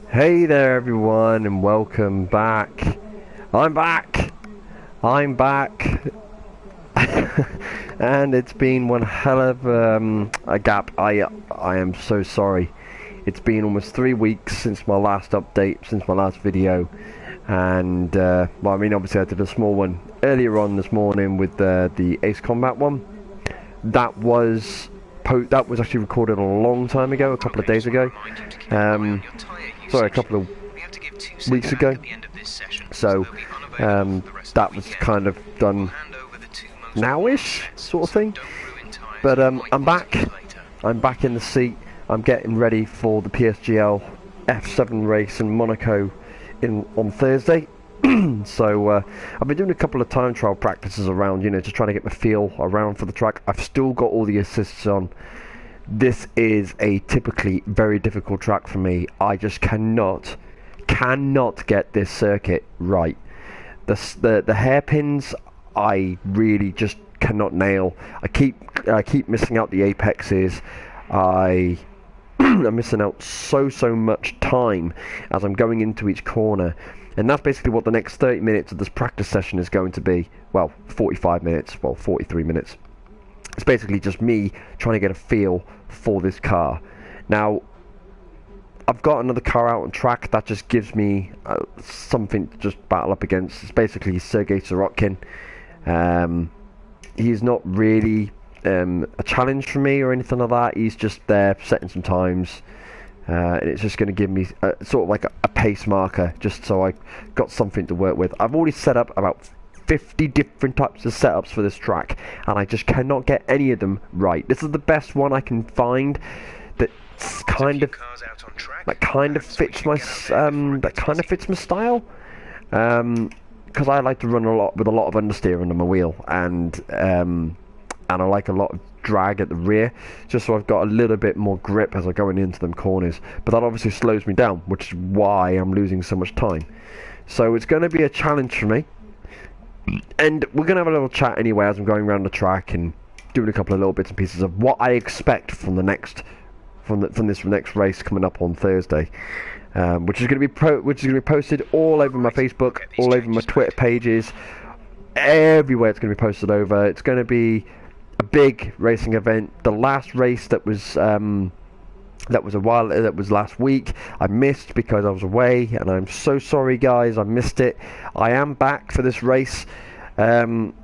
Hey there everyone and welcome back. I'm back. I'm back. And it's been one hell of a gap. I am so sorry. It's been almost 3 weeks since my last update, since my last video. And well, I mean, obviously I did a small one earlier on this morning with the Ace Combat one. That was actually recorded a long time ago, a couple of days ago. Sorry, a couple of weeks ago. So that was kind of done now-ish sort of thing. But I'm back. I'm back in the seat. I'm getting ready for the PSGLF7 race in Monaco on Thursday. So I've been doing a couple of time trial practices around, just trying to get my feel around for the track. I've still got all the assists on. This is a typically very difficult track for me. I just cannot get this circuit right. The hairpins, I really just cannot nail. I keep missing out the apexes. I'm missing out so much time as I'm going into each corner. And that's basically what the next 30 minutes of this practice session is going to be. Well, 45 minutes, well, 43 minutes. It's basically just me trying to get a feel for this car. Now, I've got another car out on track that just gives me something to just battle up against. It's basically Sergei Sirotkin. He's not really a challenge for me or anything like that. He's just there setting some times. And it's just going to give me sort of like a pace marker, just so I got something to work with. I've already set up about 50 different types of setups for this track, and I just cannot get any of them right. This is the best one I can find that kind of fits my style. Because I like to run with a lot of understeer under my wheel, and I like a lot of drag at the rear, just so I've got a little bit more grip as I'm going into them corners. But that obviously slows me down, which is why I'm losing so much time. So it's going to be a challenge for me, and we're going to have a little chat anyway as I'm going around the track and doing a couple of little bits and pieces of what I expect from this next race coming up on Thursday, which is going to be posted all over my Facebook, all over my Twitter pages, everywhere. It's going to be posted over. It's going to be a big racing event. The last race that was last week, I missed because I was away, and I'm so sorry guys, I missed it. I am back for this race, and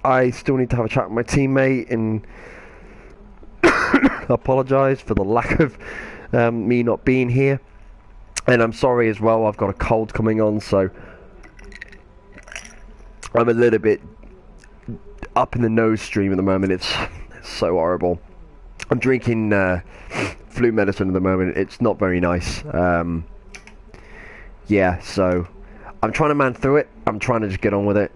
I still need to have a chat with my teammate and apologise for the lack of me not being here. And I'm sorry as well, I've got a cold coming on, so I'm a little bit up in the nose stream at the moment. It's so horrible. I'm drinking flu medicine at the moment. It's not very nice. Yeah, so I'm trying to man through it. I'm trying to just get on with it.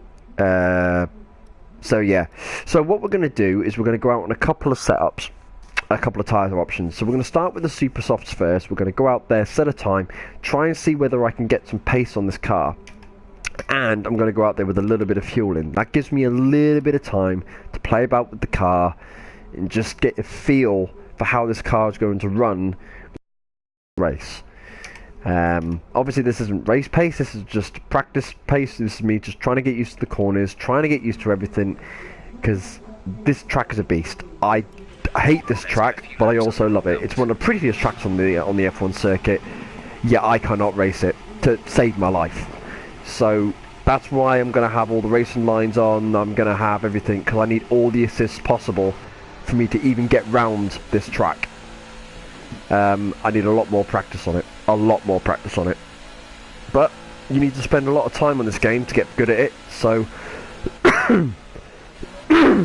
So yeah. So what we're going to do is we're going to go out on a couple of setups, a couple of tyre options. So we're going to start with the super softs first. We're going to go out there, set a time, try and see whether I can get some pace on this car. And I'm going to go out there with a little bit of fuel in. That gives me a little bit of time to play about with the car and just get a feel for how this car is going to run race. Obviously this isn't race pace, this is just practice pace. This is me just trying to get used to the corners, trying to get used to everything, because this track is a beast. I hate this track, but I also love it. It's one of the prettiest tracks on the F1 circuit, yet I cannot race it to save my life. So that's why I'm going to have all the racing lines on. I'm going to have everything, because I need all the assists possible for me to even get round this track. I need a lot more practice on it. But you need to spend a lot of time on this game to get good at it. So, so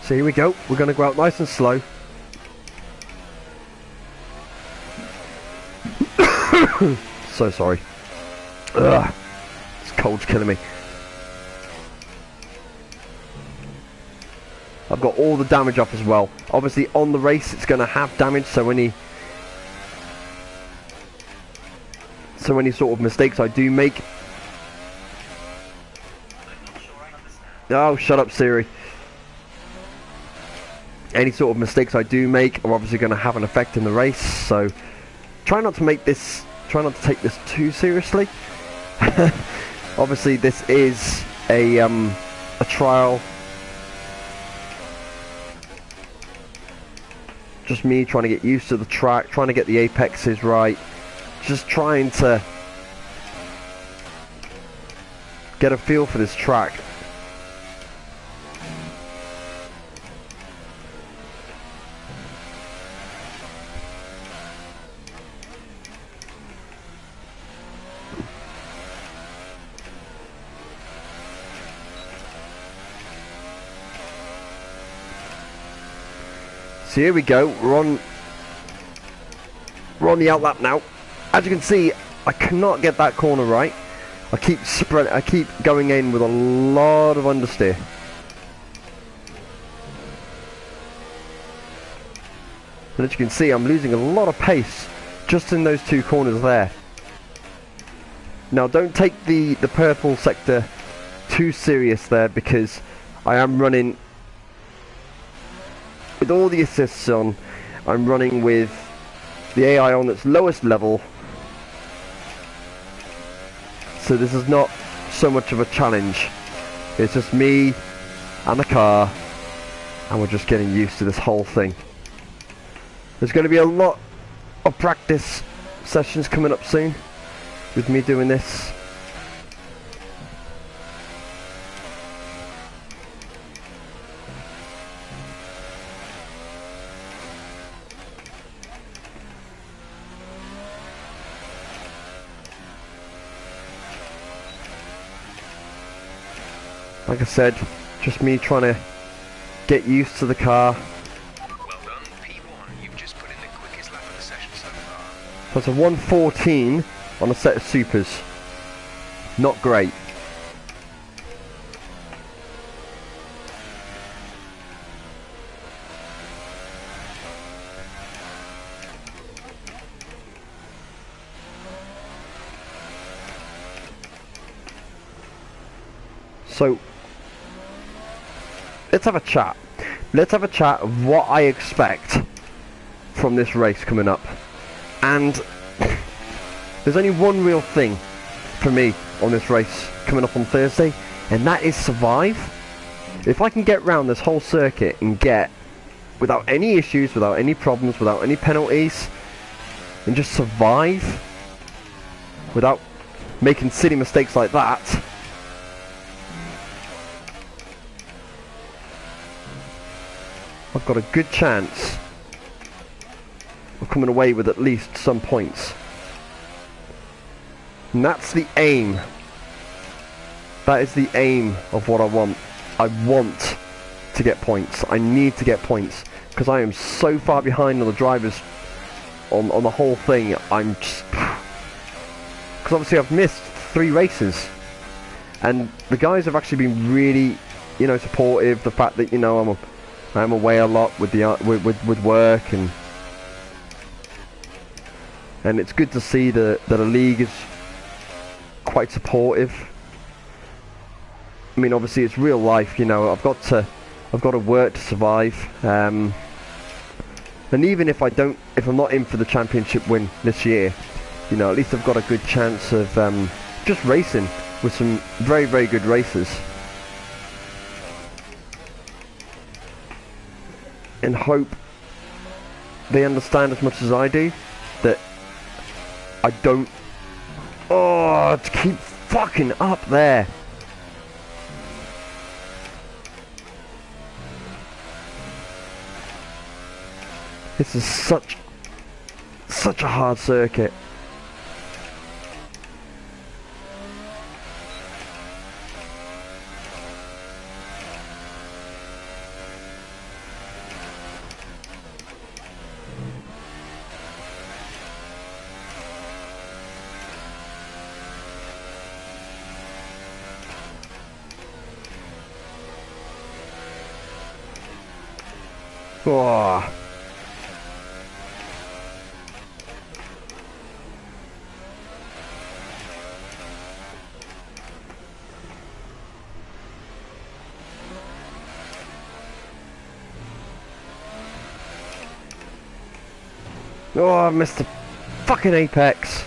here we go. We're going to go out nice and slow. So sorry. Ugh, this cold's killing me. I've got all the damage off as well. Obviously on the race it's going to have damage, so any sort of mistakes I do make. Oh, shut up Siri. Any sort of mistakes I do make are obviously going to have an effect in the race, so try not to take this too seriously. Obviously this is a trial. Just me trying to get used to the track, trying to get the apexes right, just trying to get a feel for this track. So here we go, we're on the outlap now. As you can see, I cannot get that corner right. I keep going in with a lot of understeer. And as you can see, I'm losing a lot of pace just in those two corners there. Now don't take the purple sector too serious there, because I am running with all the assists on. I'm running with the AI on its lowest level, so this is not so much of a challenge. It's just me and the car, and we're just getting used to this whole thing. There's going to be a lot of practice sessions coming up soon with me doing this. Like I said, just me trying to get used to the car. Well done, P1. You've just put in the quickest lap of the session so far. That's a 1:14 on a set of supers. Not great. So let's have a chat. Let's have a chat of what I expect from this race coming up. And there's only one real thing for me on this race coming up on Thursday, and that is survive. If I can get round this whole circuit and get, without any issues, without any problems, without any penalties, and just survive without making silly mistakes like that, I've got a good chance of coming away with at least some points. And that's the aim. That is the aim of what I want. I want to get points. I need to get points, because I am so far behind on the drivers on the whole thing. I'm just... because obviously I've missed 3 races. And the guys have actually been really, you know, supportive. The fact that, you know, I'm away a lot with the with work, and it's good to see that the league is quite supportive. I mean, obviously it's real life, you know. I've got to work to survive, and even if I'm not in for the championship win this year, you know, at least I've got a good chance of just racing with some very, very good racers. And hope they understand as much as I do that I don't... oh, to keep fucking up there. This is such a hard circuit. Oh. Oh, I missed the fucking apex.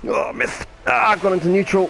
Oh, I missed. Ah, I've gone into neutral.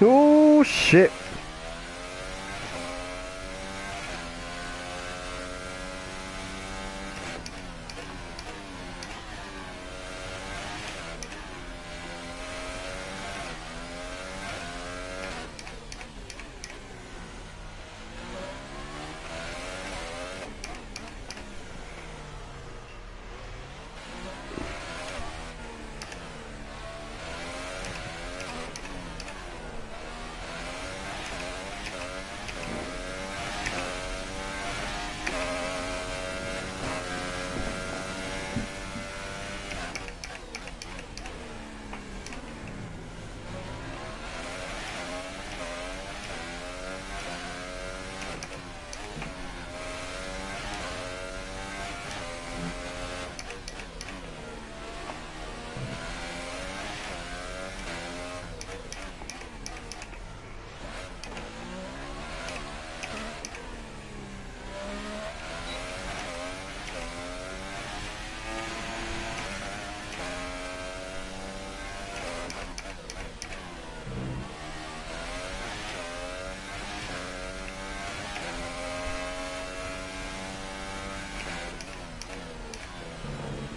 Oh shit.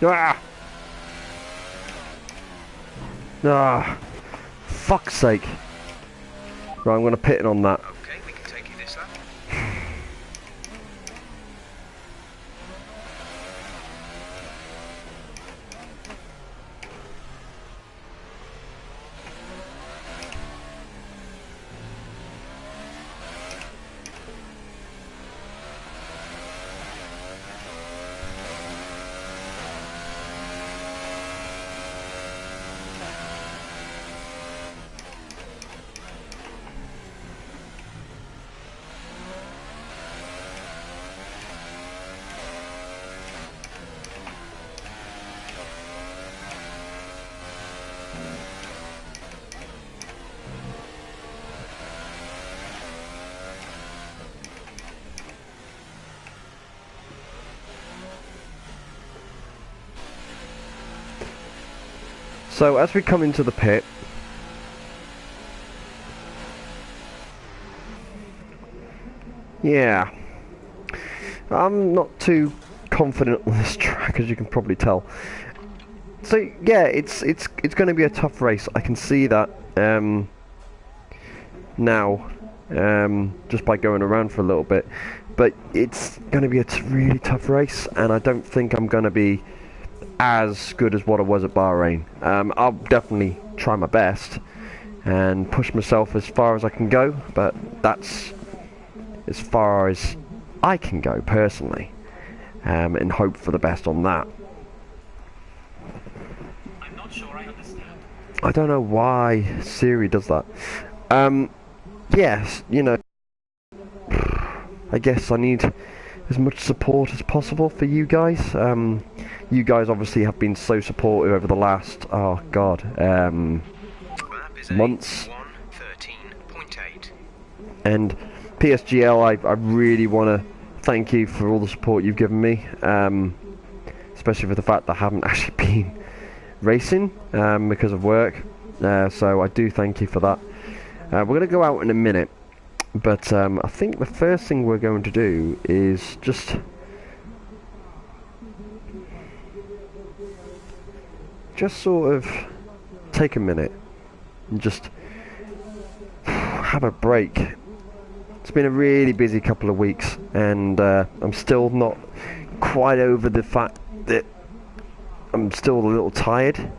Ah! Ah! Fuck's sake. Right, I'm gonna pit it on that. Okay, we can take you this lap. So as we come into the pit, yeah, I'm not too confident on this track, as you can probably tell. So yeah, it's going to be a tough race. I can see that now, just by going around for a little bit. But it's going to be a really tough race, and I don't think I'm going to be as good as what I was at Bahrain. I'll definitely try my best, and push myself as far as I can go, but that's as far as I can go personally, and hope for the best on that. I'm not sure I understand. I don't know why Siri does that. Yes, you know, I guess I need as much support as possible for you guys. You guys obviously have been so supportive over the last, oh god, months. And PSGL, I really want to thank you for all the support you've given me, especially for the fact that I haven't actually been racing because of work. So I do thank you for that. We're going to go out in a minute, but I think the first thing we're going to do is just sort of take a minute and just have a break. It's been a really busy couple of weeks, and I'm still not quite over the fact that I'm still a little tired,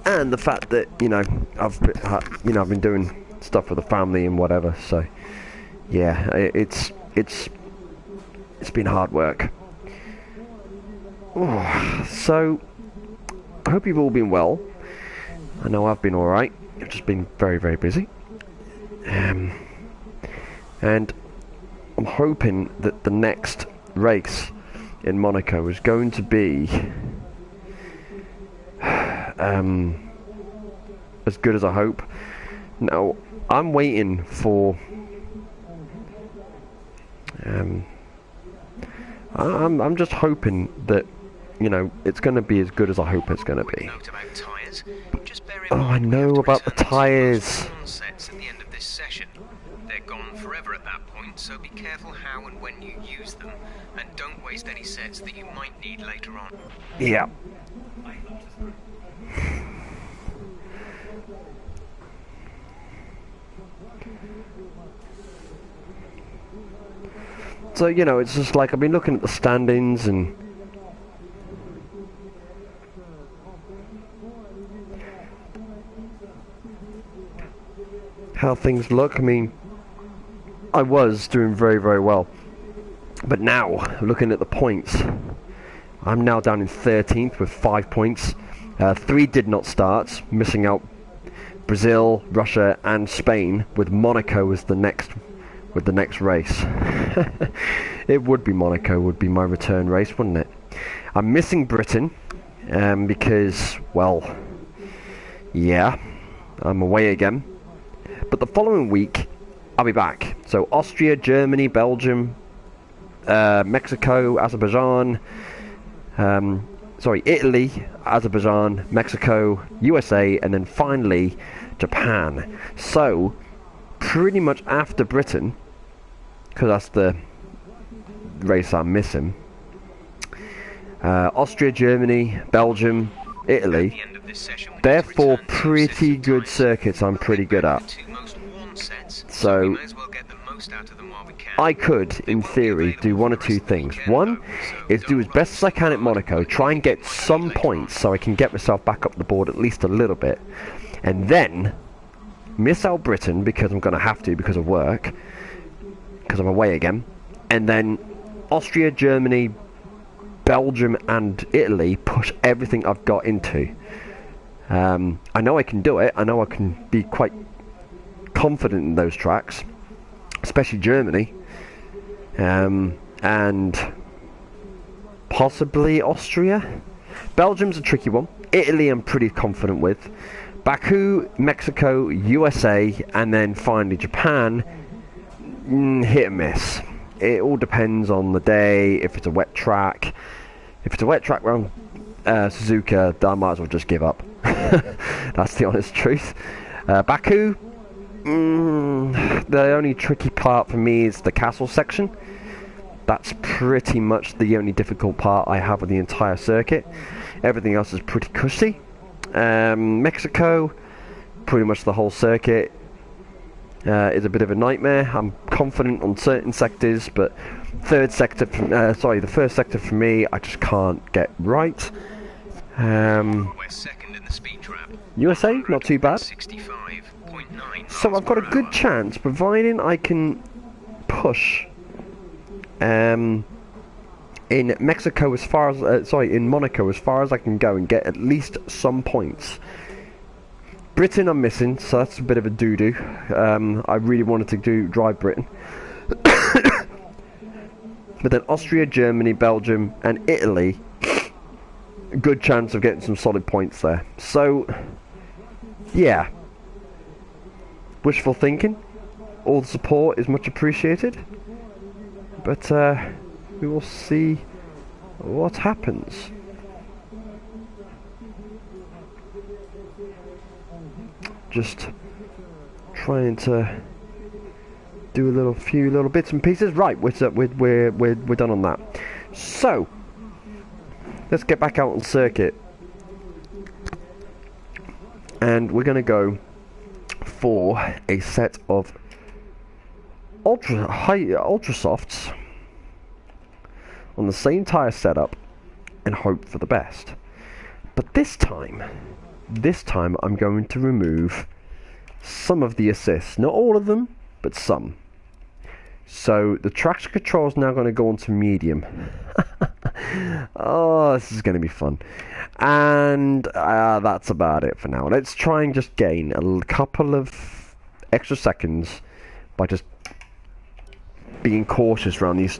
and the fact that I've been doing stuff with the family and whatever. So yeah, it's been hard work. So I hope you've all been well. I know I've been alright. I've just been very, very busy. And I'm hoping that the next race in Monaco is going to be as good as I hope. Now, I'm waiting for I'm just hoping that it's going to be as good as I hope it's going to be. Oh, I know about the tyres. They're gone forever at that point, so be careful how and when you use them, and don't waste any sets that you might need later on. Yeah. So, it's just like I've been looking at the standings and how things look. I mean, I was doing very, very well, but now looking at the points, I'm now down in 13th with 5 points. 3 did not start, missing out Brazil, Russia and Spain, with Monaco as the next race. It would be Monaco, would be my return race, wouldn't it? I'm missing Britain because, well, yeah, I'm away again. But the following week, I'll be back. So Austria, Germany, Belgium, Mexico, Azerbaijan, Italy, Azerbaijan, Mexico, USA, and then finally Japan. So pretty much after Britain, because that's the race I'm missing, Austria, Germany, Belgium, Italy, they're 4 pretty good circuits I'm pretty good at. So I could, in theory, do one or two things. One is do as best as I can at Monaco, try and get some points so I can get myself back up the board at least a little bit, and then miss out Britain because I'm going to have to because of work, because I'm away again, and then Austria, Germany, Belgium and Italy push everything I've got into. I know I can do it. I know I can be quite confident in those tracks, especially Germany, and possibly Austria. Belgium's a tricky one. Italy I'm pretty confident with. Baku, Mexico, USA, and then finally Japan, hit and miss. It all depends on the day, if it's a wet track. If it's a wet track around Suzuka, I might as well just give up. That's the honest truth. Baku, the only tricky part for me is the castle section. That's pretty much the only difficult part I have of the entire circuit. Everything else is pretty cushy. Mexico, pretty much the whole circuit is a bit of a nightmare. I'm confident on certain sectors, but the first sector for me, I just can't get right. We're second in the speed trap. USA, not too bad. 65.9 So I've got a good chance, providing I can push in Mexico as far as in Monaco as far as I can go and get at least some points. Britain I'm missing, so that's a bit of a doo-doo. I really wanted to drive Britain. But then Austria, Germany, Belgium and Italy, a good chance of getting some solid points there. So yeah, wishful thinking. All the support is much appreciated, but we will see what happens. Just trying to do few little bits and pieces. Right, we're done on that. So let's get back out on circuit, and we're gonna go for a set of ultra softs on the same tire setup and hope for the best. But this time I'm going to remove some of the assists, not all of them, but some. So the traction control is now going to go onto medium. Oh, this is going to be fun. And that's about it for now. Let's try and just gain a couple of extra seconds by just being cautious around these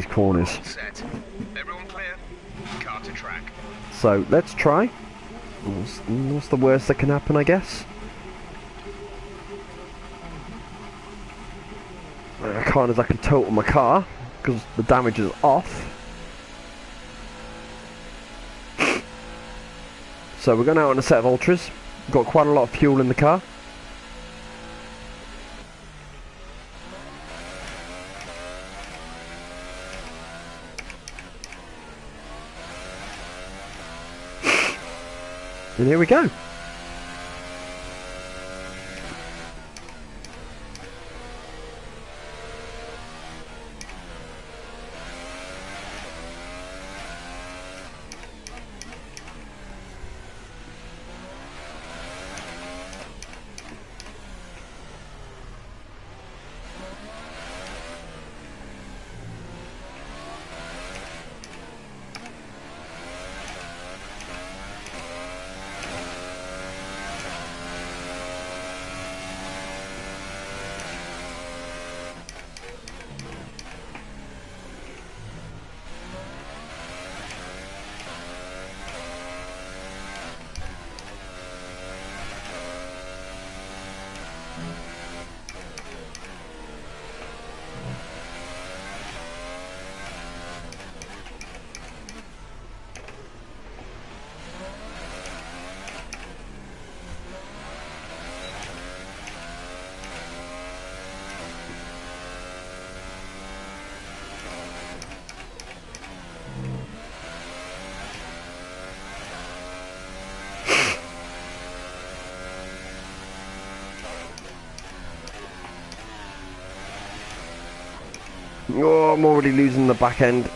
corners. Set. Everyone clear? Car to track. So let's try. What's the worst that can happen, I guess? I can't exactly total my car because the damage is off. So we're going out on a set of ultras. Got quite a lot of fuel in the car. And here we go. Oh, I'm already losing the back end.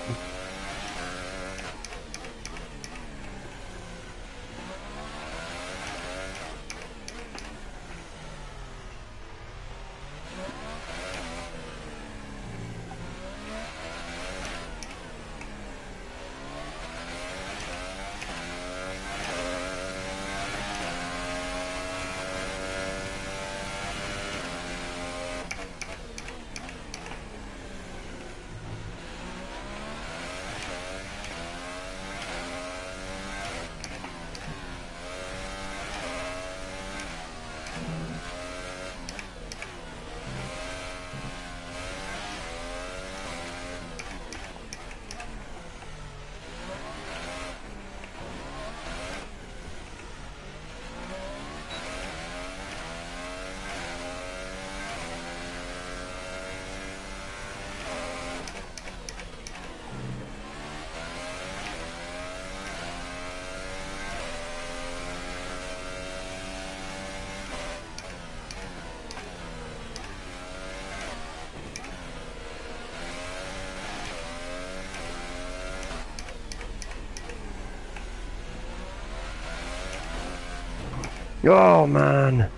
Oh man.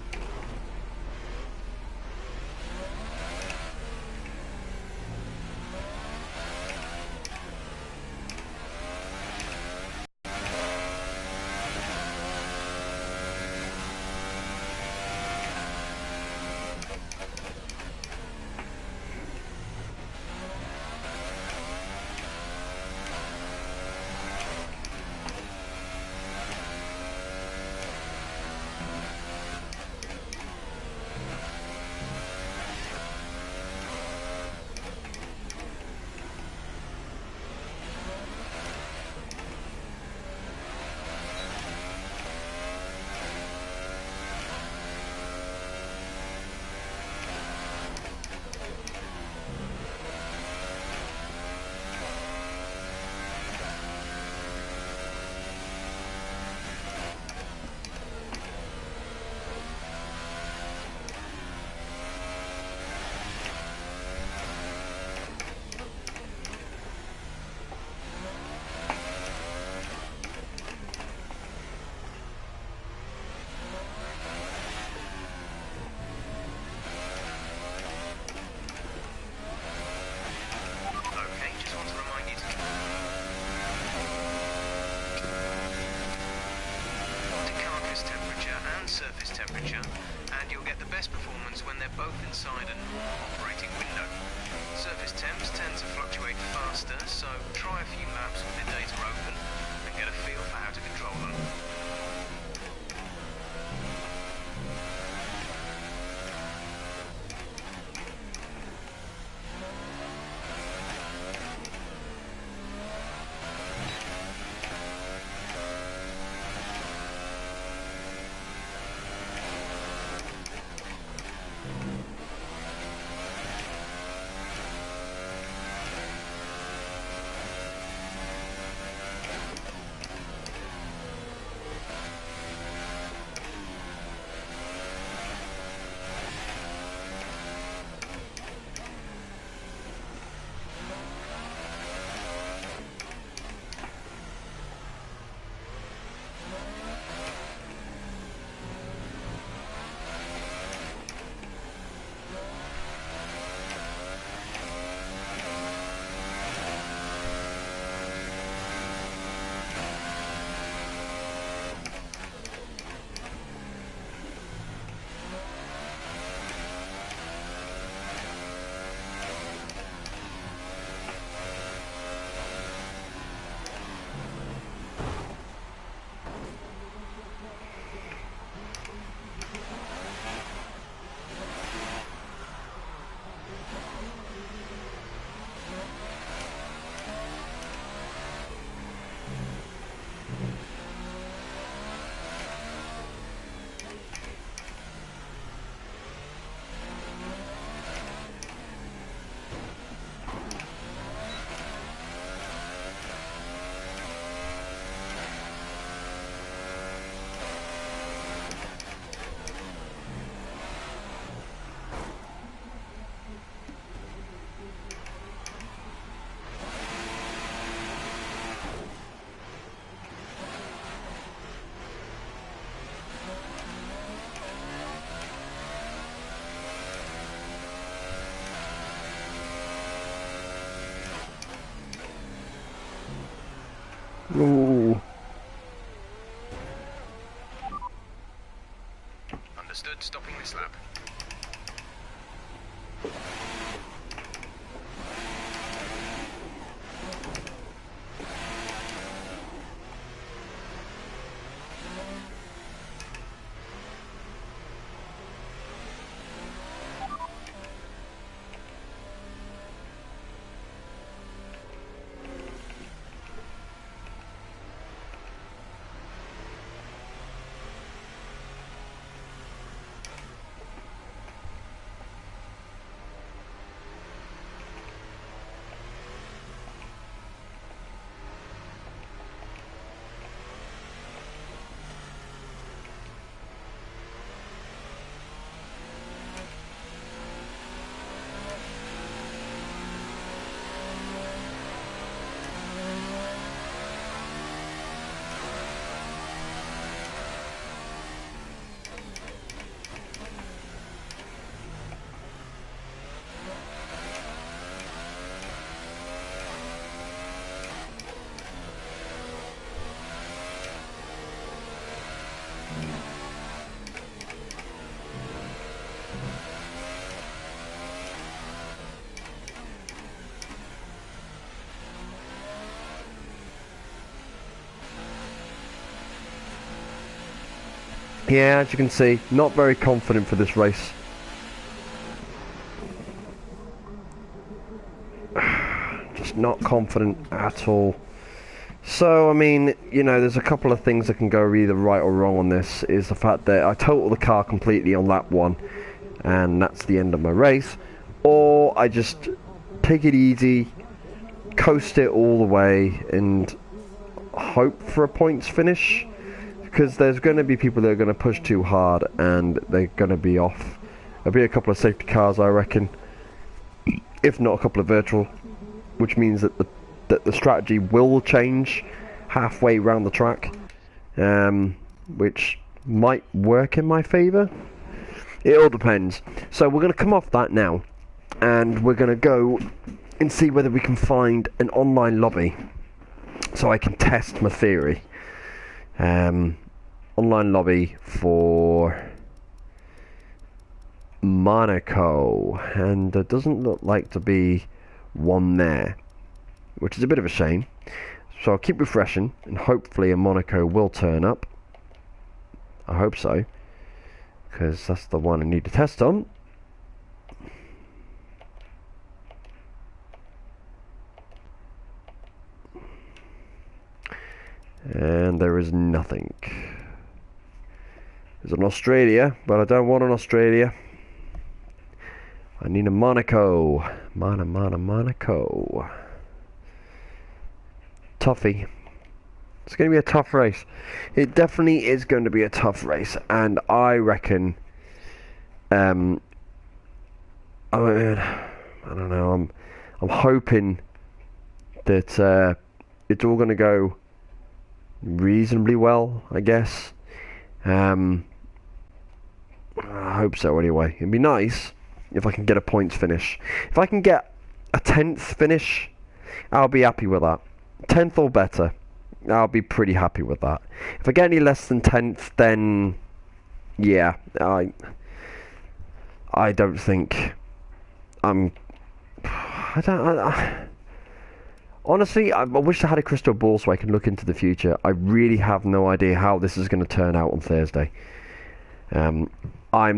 Okay, just want to remind you to carcass temperature and surface temperature, and you'll get the best performance when they're both inside an operating window. Surface temps tend to fluctuate faster, so try a few maps with the data open and get a feel for how to control them. Ooh. Understood, stopping this lap. Yeah, as you can see, not very confident for this race. Just not confident at all. So, I mean, you know, there's a couple of things that can go either right or wrong on this. Is the fact that I total the car completely on lap 1, and that's the end of my race. Or I just take it easy, coast it all the way, and hope for a points finish. Because there's going to be people that are going to push too hard, and they're going to be off. There'll be a couple of safety cars, I reckon. If not a couple of virtual. Which means that the strategy will change halfway around the track, which might work in my favour. It all depends. So we're going to come off that now, and we're going to go and see whether we can find an online lobby so I can test my theory. Online lobby for Monaco, and there doesn't look like to be one there, which is a bit of a shame. So I'll keep refreshing, and hopefully a Monaco will turn up. I hope so, because that's the one I need to test on. And there is nothing. There's an Australia, but I don't want an Australia. I need a Monaco. Monaco. Toughie. It's going to be a tough race. It definitely is going to be a tough race, and I reckon. I mean, I don't know. I'm hoping that it's all going to go reasonably well, I guess. I hope so anyway. It'd be nice if I can get a points finish. If I can get a 10th finish, I'll be happy with that. 10th or better, I'll be pretty happy with that. If I get any less than 10th, then yeah, I don't think honestly, I wish I had a crystal ball so I can look into the future. I really have no idea how this is going to turn out on Thursday. I'm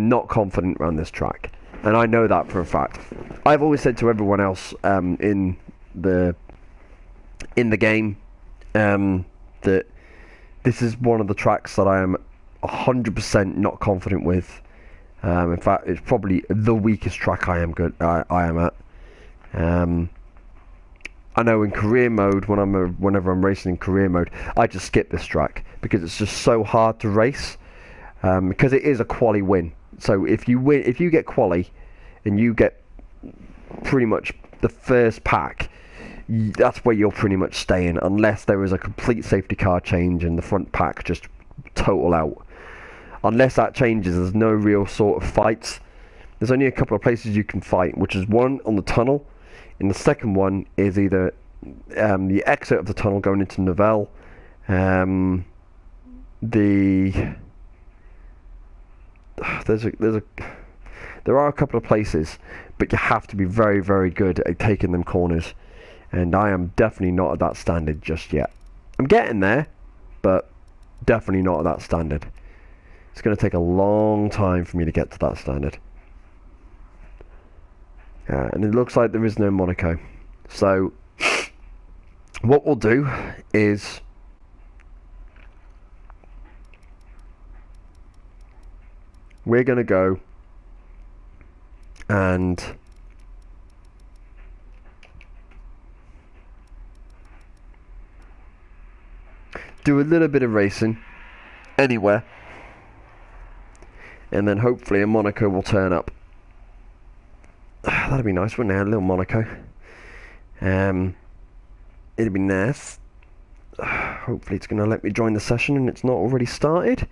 not confident around this track, and I know that for a fact. I've always said to everyone else in the game that this is one of the tracks that I am 100% not confident with. In fact, it's probably the weakest track I am at. I know in career mode, whenever I'm racing in career mode, I just skip this track because it's just so hard to race. Because it is a quali win. So if you get quali, and you get pretty much the first pack, that's where you're pretty much staying, unless there is a complete safety car change and the front pack just total out. Unless that changes, there's no real sort of fights. There's only a couple of places you can fight, which is one on the tunnel, and the second one is either the exit of the tunnel going into Nivelle, there are a couple of places, but you have to be very, very good at taking them corners, and I am definitely not at that standard just yet. I'm getting there, but definitely not at that standard. It's going to take a long time for me to get to that standard. And it looks like there is no Monaco. So what we'll do is we're going to go and do a little bit of racing anywhere, and then hopefully a Monaco will turn up. That'd be nice, wouldn't it? A little Monaco. It'd be nice. Hopefully it's going to let me join the session and it's not already started.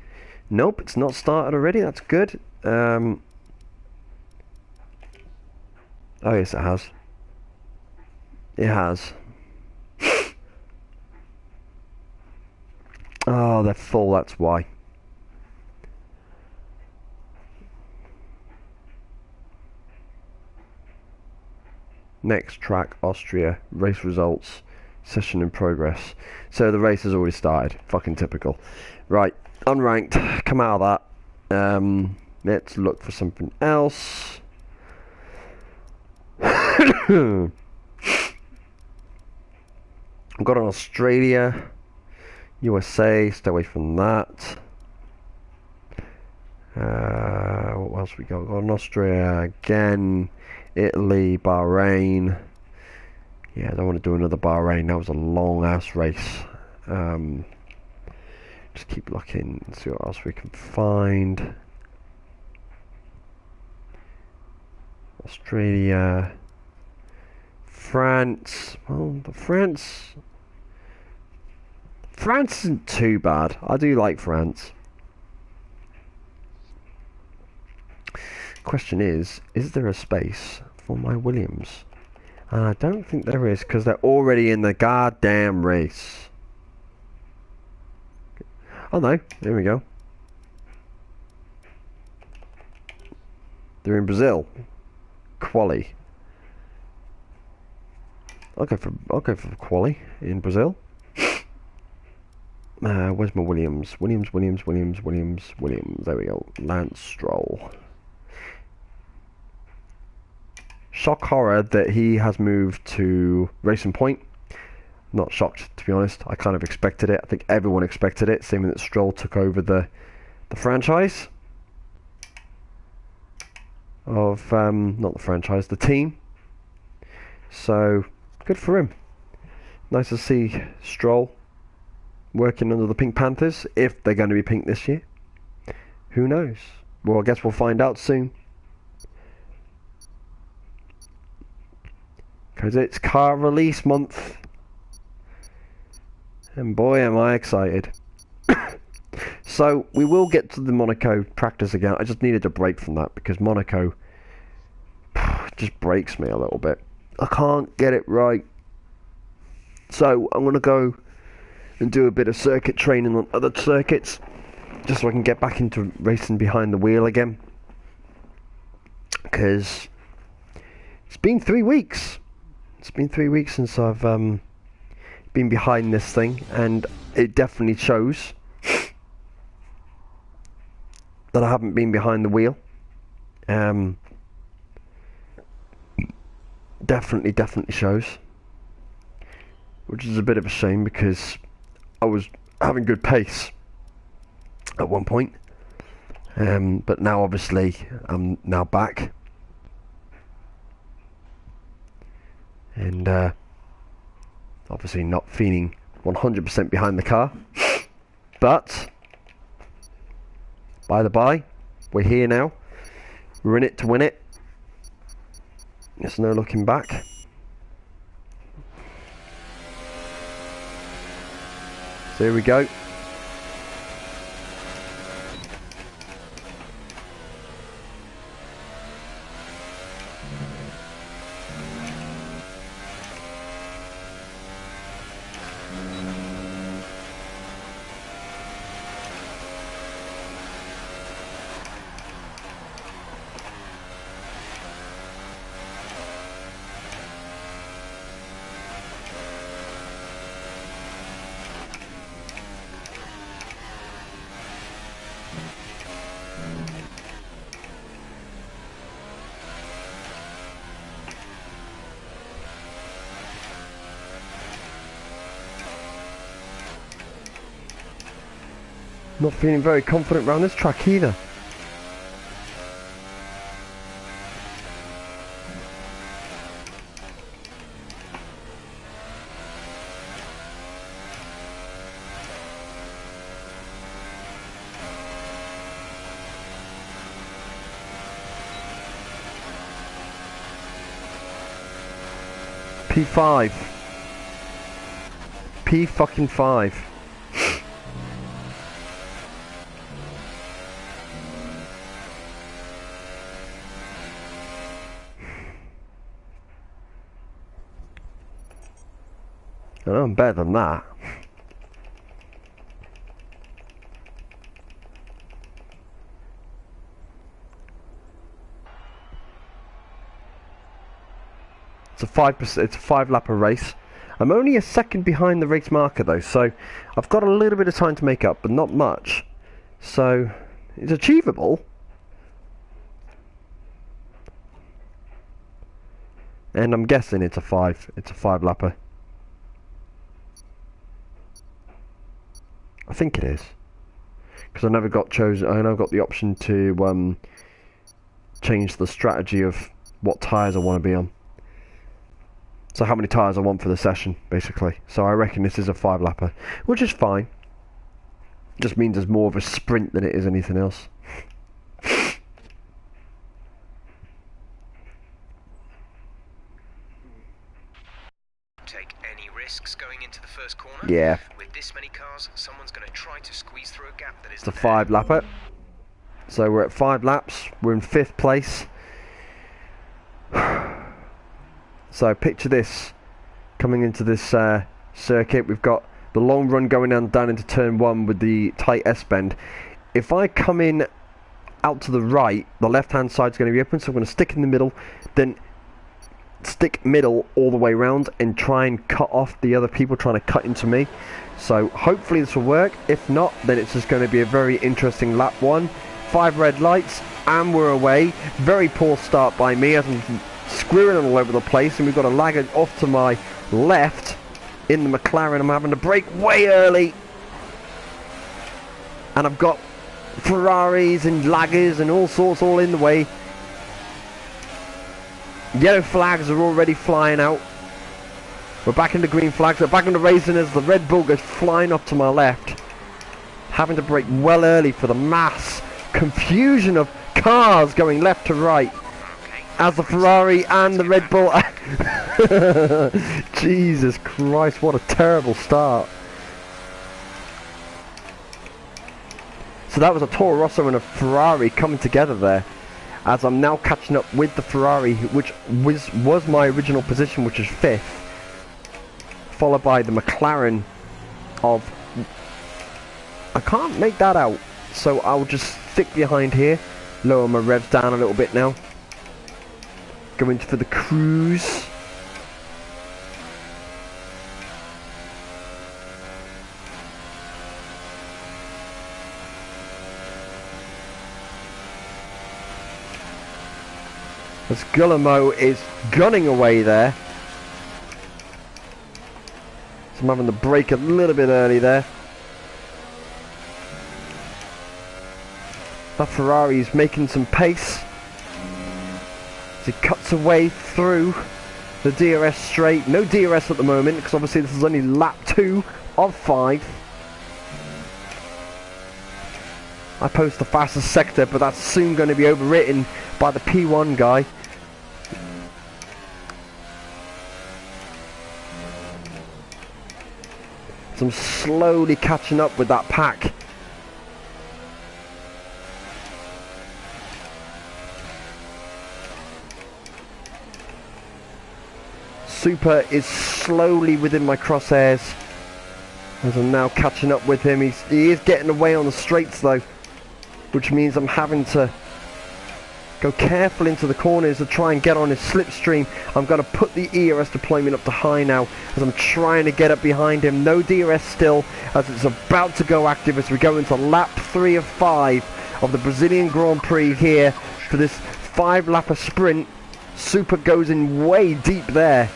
Nope, it's not started already. That's good. Oh yes, it has. It has. Oh, they're full, that's why. Next track, Austria. Race results. Session in progress. So the race has already started. Fucking typical. Right, unranked. Come out of that. Let's look for something else. I've got an Australia, USA, stay away from that. What else we got? Got an Austria again, Italy, Bahrain. Yeah, I don't want to do another Bahrain, that was a long ass race. Just keep looking and see what else we can find. Australia, France. Well, France isn't too bad. I do like France. Question is there a space for my Williams? And I don't think there is, because they're already in the goddamn race. Oh no, there we go. They're in Brazil. Quali. I'll go for quali in Brazil. Where's my Williams? Williams. There we go. Lance Stroll. Shock horror that he has moved to Racing Point. Not shocked, to be honest. I kind of expected it. I think everyone expected it. Same that Stroll took over the franchise of not the franchise, the team. So good for him. Nice to see Stroll working under the Pink Panthers, if they're going to be pink this year. Who knows? Well, I guess we'll find out soon. Because it's car release month. And boy, am I excited. So, we will get to the Monaco practice again. I just needed a break from that, because Monaco just breaks me a little bit. I can't get it right. So, I'm going to go and do a bit of circuit training on other circuits, just so I can get back into racing behind the wheel again. Because it's been 3 weeks. It's been 3 weeks since I've been behind this thing, and it definitely shows that I haven't been behind the wheel. Definitely shows, which is a bit of a shame, because I was having good pace at one point, but now obviously I'm now back, and obviously not feeling 100% behind the car, but by the by, we're here now. We're in it to win it. There's no looking back. So here we go. Not feeling very confident around this track either. P5. P5. I know I'm better than that. It's a 5%. It's a 5-lapper race. I'm only a second behind the race marker though, so I've got a little bit of time to make up, but not much. So It's achievable. And I'm guessing it's a 5. It's a 5-lapper. I think it is. Because I never got chosen. I never got the option to change the strategy of what tyres I want to be on. So how many tyres I want for the session, basically. So I reckon this is a 5-lapper, which is fine. Just means there's more of a sprint than it is anything else. Take any risks going into the first corner. Yeah. With this many cars, someone's going to try to squeeze through a gap that is. It's a 5-lapper. So we're at 5 laps. We're in 5th place. So picture this. Coming into this circuit, we've got the long run going down into turn 1 with the tight S-bend. If I come in out to the right, the left-hand side's going to be open, so I'm going to stick in the middle, then stick middle all the way around and try and cut off the other people trying to cut into me. So hopefully this will work. If not, then it's just going to be a very interesting lap 1. 5 red lights and we're away. Very poor start by me as I'm squirreling all over the place, and we've got a lagger off to my left in the McLaren. I'm having to brake way early, and I've got Ferraris and laggers and all sorts all in the way. Yellow flags are already flying out. We're back into green flags. We're back into racing as the Red Bull goes flying up to my left. Having to brake well early for the mass confusion of cars going left to right as the Ferrari and the Red Bull. Jesus Christ, what a terrible start. So that was a Toro Rosso and a Ferrari coming together there, as I'm now catching up with the Ferrari, which was my original position, which is 5th, followed by the McLaren of... I can't make that out, so I'll just stick behind here, lower my revs down a little bit now, going for the cruise. As Guillermo is gunning away there. So I'm having to brake a little bit early there. That Ferrari is making some pace as he cuts away through the DRS straight. No DRS at the moment, because obviously this is only lap 2 of 5. I post the fastest sector, but that's soon going to be overwritten by the P1 guy. So I'm slowly catching up with that pack. Super is slowly within my crosshairs as I'm now catching up with him. He is getting away on the straights though, which means I'm having to go careful into the corners to try and get on his slipstream. I'm going to put the ERS deployment up to high now as I'm trying to get up behind him. No DRS still, as it's about to go active as we go into lap 3 of 5 of the Brazilian Grand Prix here for this 5-lapper sprint. Super goes in way deep there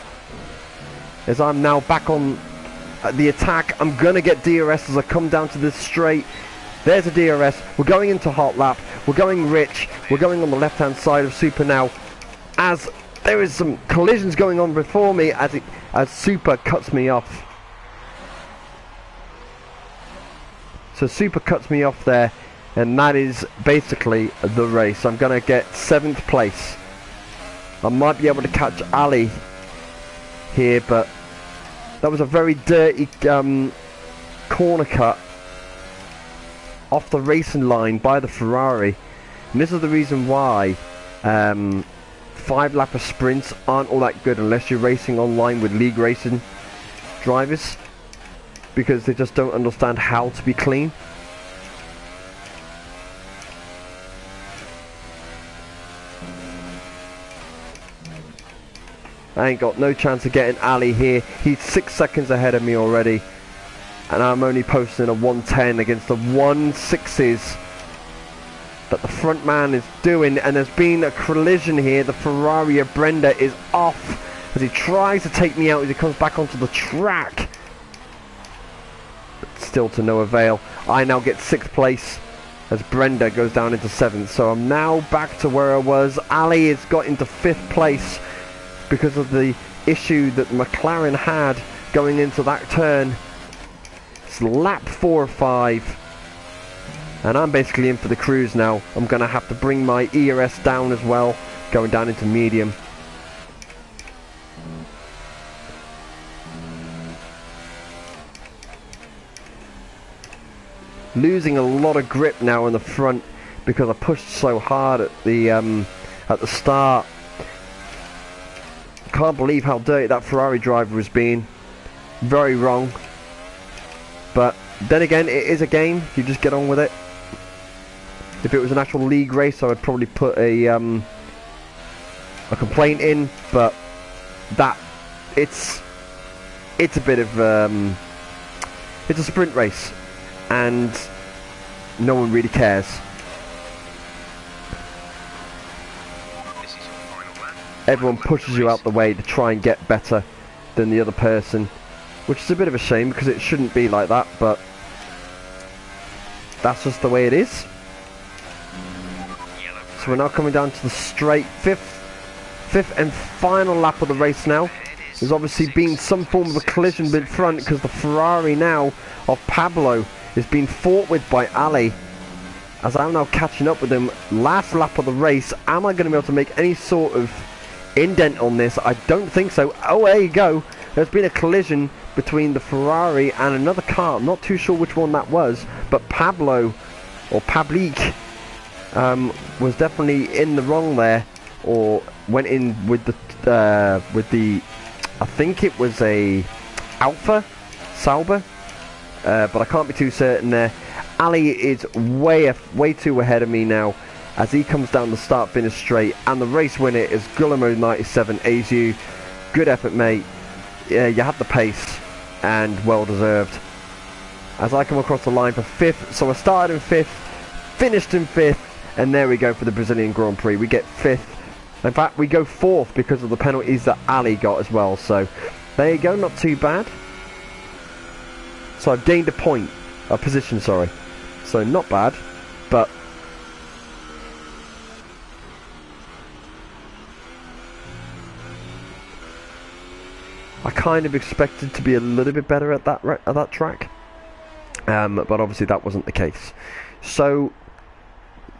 as I'm now back on the attack. I'm going to get DRS as I come down to this straight. There's a DRS. We're going into hot lap. We're going rich. We're going on the left-hand side of Super now, as there is some collisions going on before me as Super cuts me off. So Super cuts me off there, and that is basically the race. I'm going to get 7th place. I might be able to catch Ali here, but that was a very dirty corner cut off the racing line by the Ferrari, and this is the reason why 5-lapper sprints aren't all that good unless you're racing online with league racing drivers, because they just don't understand how to be clean. I ain't got no chance of getting Ali here. He's 6 seconds ahead of me already, and I'm only posting a 110 against the 1.6s that the front man is doing, and there's been a collision here. The Ferrari of Brenda is off as he tries to take me out as he comes back onto the track. But still to no avail. I now get 6th place as Brenda goes down into 7th. So I'm now back to where I was. Ali has got into 5th place because of the issue that McLaren had going into that turn. It's lap 4 or 5. And I'm basically in for the cruise now. I'm going to have to bring my ERS down as well, going down into medium. Losing a lot of grip now in the front because I pushed so hard at the start. Can't believe how dirty that Ferrari driver has been. Very wrong. But then again, it is a game. You just get on with it. If it was an actual league race, I would probably put a complaint in. But that it's a bit of it's a sprint race, and no one really cares. Everyone pushes you out the way to try and get better than the other person, which is a bit of a shame because it shouldn't be like that, but that's just the way it is. So we're now coming down to the straight fifth and final lap of the race now. There's obviously been some form of a collision in front because the Ferrari now of Pablo is being fought with by Ali. As I'm now catching up with him, last lap of the race, am I going to be able to make any sort of indent on this? I don't think so. Oh, there you go. There's been a collision between the Ferrari and another car. I'm not too sure which one that was, but Pablo, or Pablik, was definitely in the wrong there, or went in with the I think it was a Alpha Sauber, but I can't be too certain there. Ali is way too ahead of me now as he comes down the start finish straight, and the race winner is Guillermo97 Azu. Good effort, mate. Yeah, you had the pace and well deserved. As I come across the line for 5th, so I started in 5th, finished in 5th, and there we go for the Brazilian Grand Prix. We get 5th. In fact, we go 4th because of the penalties that Ali got as well. So there you go, not too bad. So I've gained a position, sorry. So not bad, but I kind of expected to be a little bit better at that track, but obviously that wasn't the case. So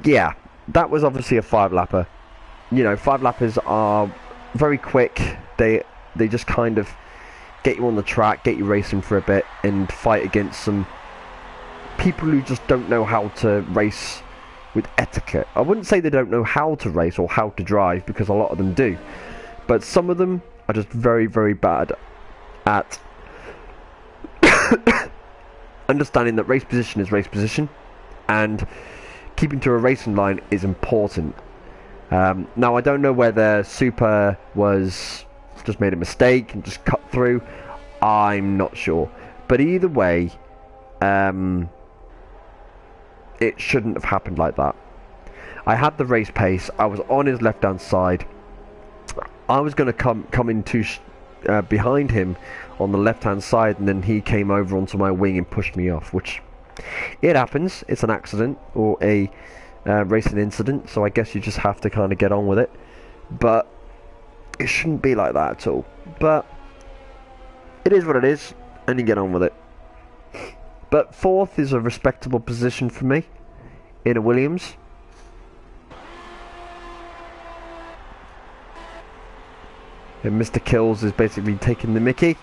yeah, that was obviously a 5-lapper. You know, 5-lappers are very quick. They just kind of get you on the track, get you racing for a bit, and fight against some people who just don't know how to race with etiquette. I wouldn't say they don't know how to race or how to drive, because a lot of them do, but some of them are just very, very bad at understanding that race position is race position, and keeping to a racing line is important. Now I don't know whether Super was just made a mistake and just cut through. I'm not sure, but either way, it shouldn't have happened like that. I had the race pace. I was on his left hand side. I was going to come into behind him on the left hand side, and then he came over onto my wing and pushed me off, which it happens. It's an accident or a racing incident, so I guess you just have to kind of get on with it, but it shouldn't be like that at all. But it is what it is, and you get on with it. But 4th is a respectable position for me in a Williams. And Mr. Kills is basically taking the mickey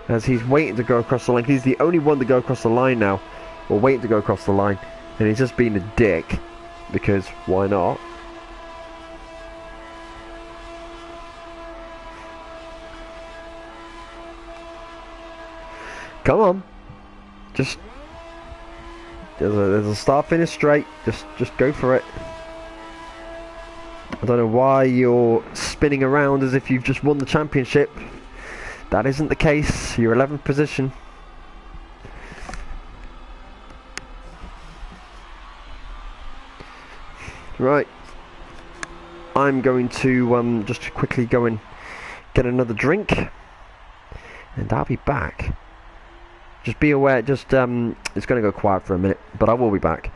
as he's waiting to go across the line. He's the only one to go across the line now, or waiting to go across the line, and he's just being a dick, because why not? Come on, just there's a start finish straight. Just go for it. I don't know why you're spinning around as if you've just won the championship. That isn't the case. You're 11th position. Right. I'm going to just quickly go and get another drink, and I'll be back. Just be aware, it's going to go quiet for a minute, but I will be back.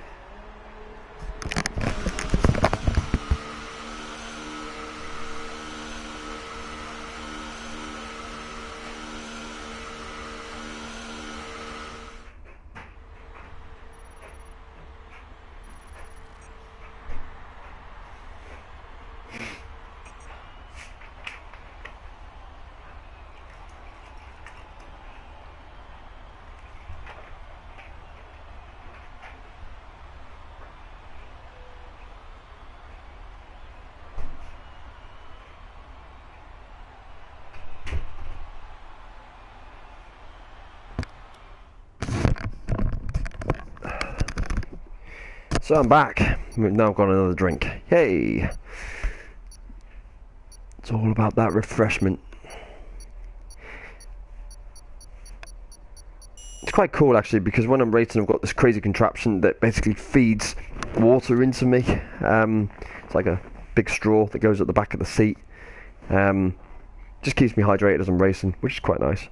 So I'm back. We've now got another drink. Yay! It's all about that refreshment. It's quite cool actually, because when I'm racing I've got this crazy contraption that basically feeds water into me. It's like a big straw that goes at the back of the seat. Just keeps me hydrated as I'm racing, which is quite nice.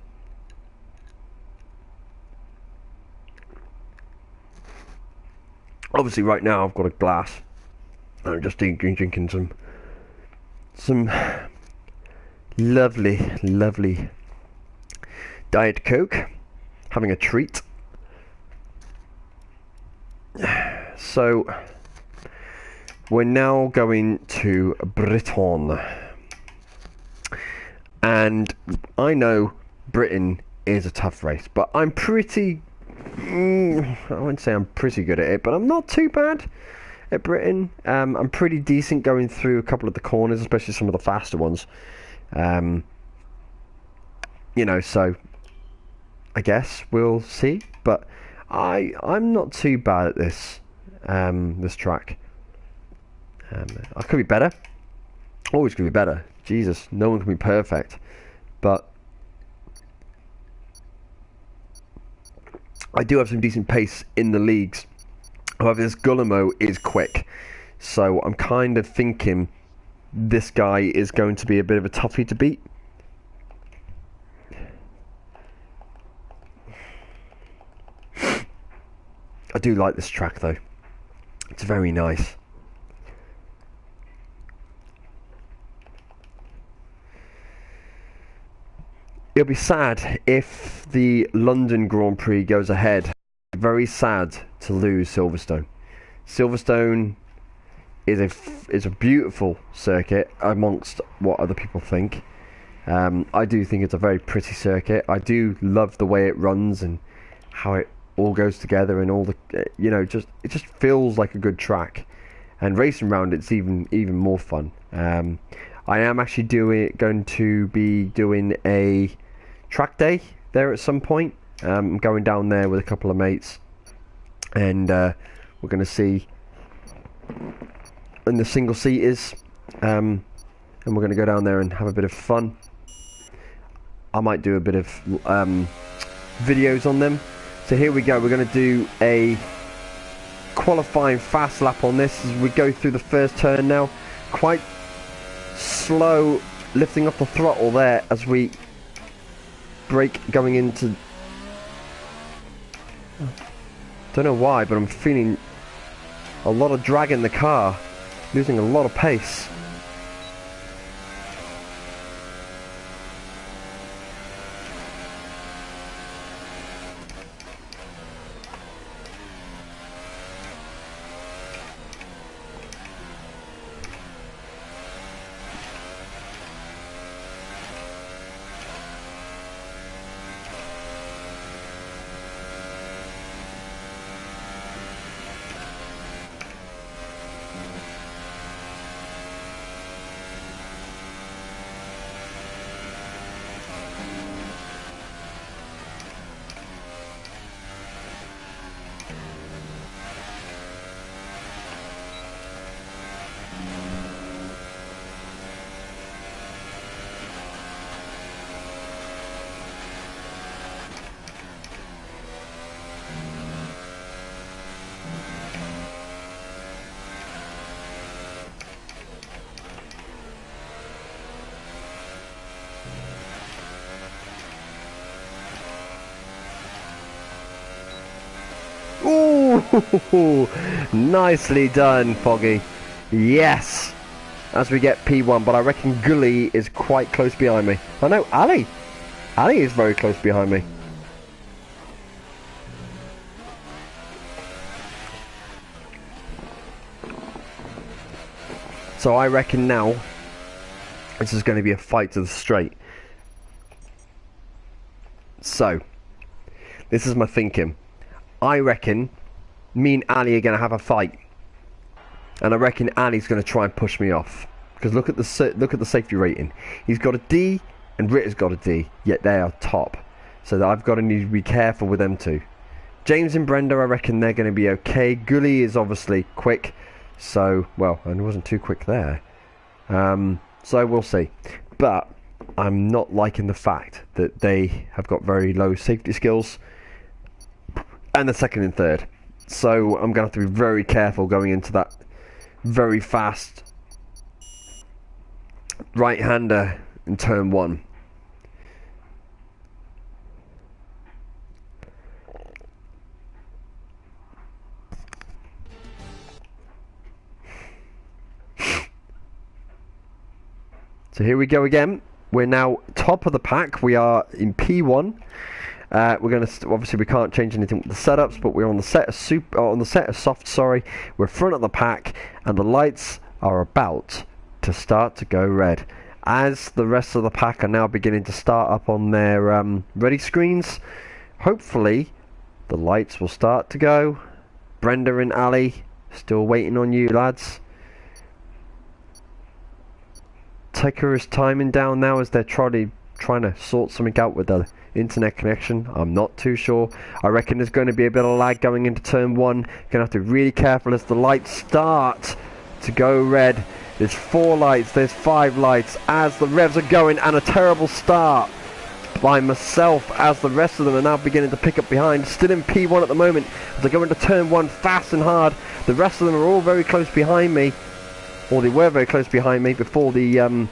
Obviously right now I've got a glass. I'm just drinking some lovely Diet Coke, having a treat. So we're now going to Britain, and I know Britain is a tough race, but I'm pretty I wouldn't say I'm pretty good at it, but I'm not too bad at Britain. I'm pretty decent going through a couple of the corners, especially some of the faster ones. You know, so I guess we'll see. But I'm not too bad at this this track. I could be better. Always could be better. Jesus, no one can be perfect. But I do have some decent pace in the leagues. However, this Guillermo is quick, so I'm kind of thinking this guy is going to be a bit of a toughie to beat. I do like this track though. It's very nice. It'll be sad if the London Grand Prix goes ahead. Very sad to lose Silverstone. Silverstone is a beautiful circuit amongst what other people think. I do think it's a very pretty circuit. I do love the way it runs and how it all goes together, and all the you know, it just feels like a good track. And racing around it's even more fun. I am actually going to be doing a track day there at some point. I'm going down there with a couple of mates, and we're going to see in the single seaters, and we're going to go down there and have a bit of fun. I might do a bit of videos on them. So here we go. We're going to do a qualifying fast lap on this as we go through the first turn now. Quite slow lifting off the throttle there as we brake going into... Don't know why, but I'm feeling a lot of drag in the car, losing a lot of pace. Ooh, nicely done, Foggy. Yes. As we get P1, but I reckon Gully is quite close behind me. Oh no, Ali. Ali is very close behind me. So I reckon now this is going to be a fight to the straight. So this is my thinking. I reckon me and Ali are going to have a fight, and I reckon Ali's going to try and push me off. Because look at the safety rating. He's got a D, and Ritter's got a D. Yet they are top. So that I've got to need to be careful with them two. James and Brenda, I reckon they're going to be okay. Gully is obviously quick. So, well, I wasn't too quick there. So we'll see. But I'm not liking the fact that they have got very low safety skills. And the second and third. So I'm going to have to be very careful going into that very fast right-hander in turn 1. So here we go again. We're now top of the pack. We are in P1. We're going to obviously we can't change anything with the setups, but we're on the set of soft. Sorry, we're front of the pack, and the lights are about to start to go red. As the rest of the pack are now beginning to start up on their ready screens, hopefully the lights will start to go. Brenda and Ali still waiting on you, lads. Tucker is timing down now as they're trying to sort something out with the internet connection. I'm not too sure. I reckon there's going to be a bit of lag going into turn 1. Gonna have to be really careful as the lights start to go red. There's 4 lights, there's 5 lights as the revs are going, and a terrible start by myself as the rest of them are now beginning to pick up behind. Still in P1 at the moment as I go into turn 1 fast and hard. The rest of them are all very close behind me. Or they were very close behind me before the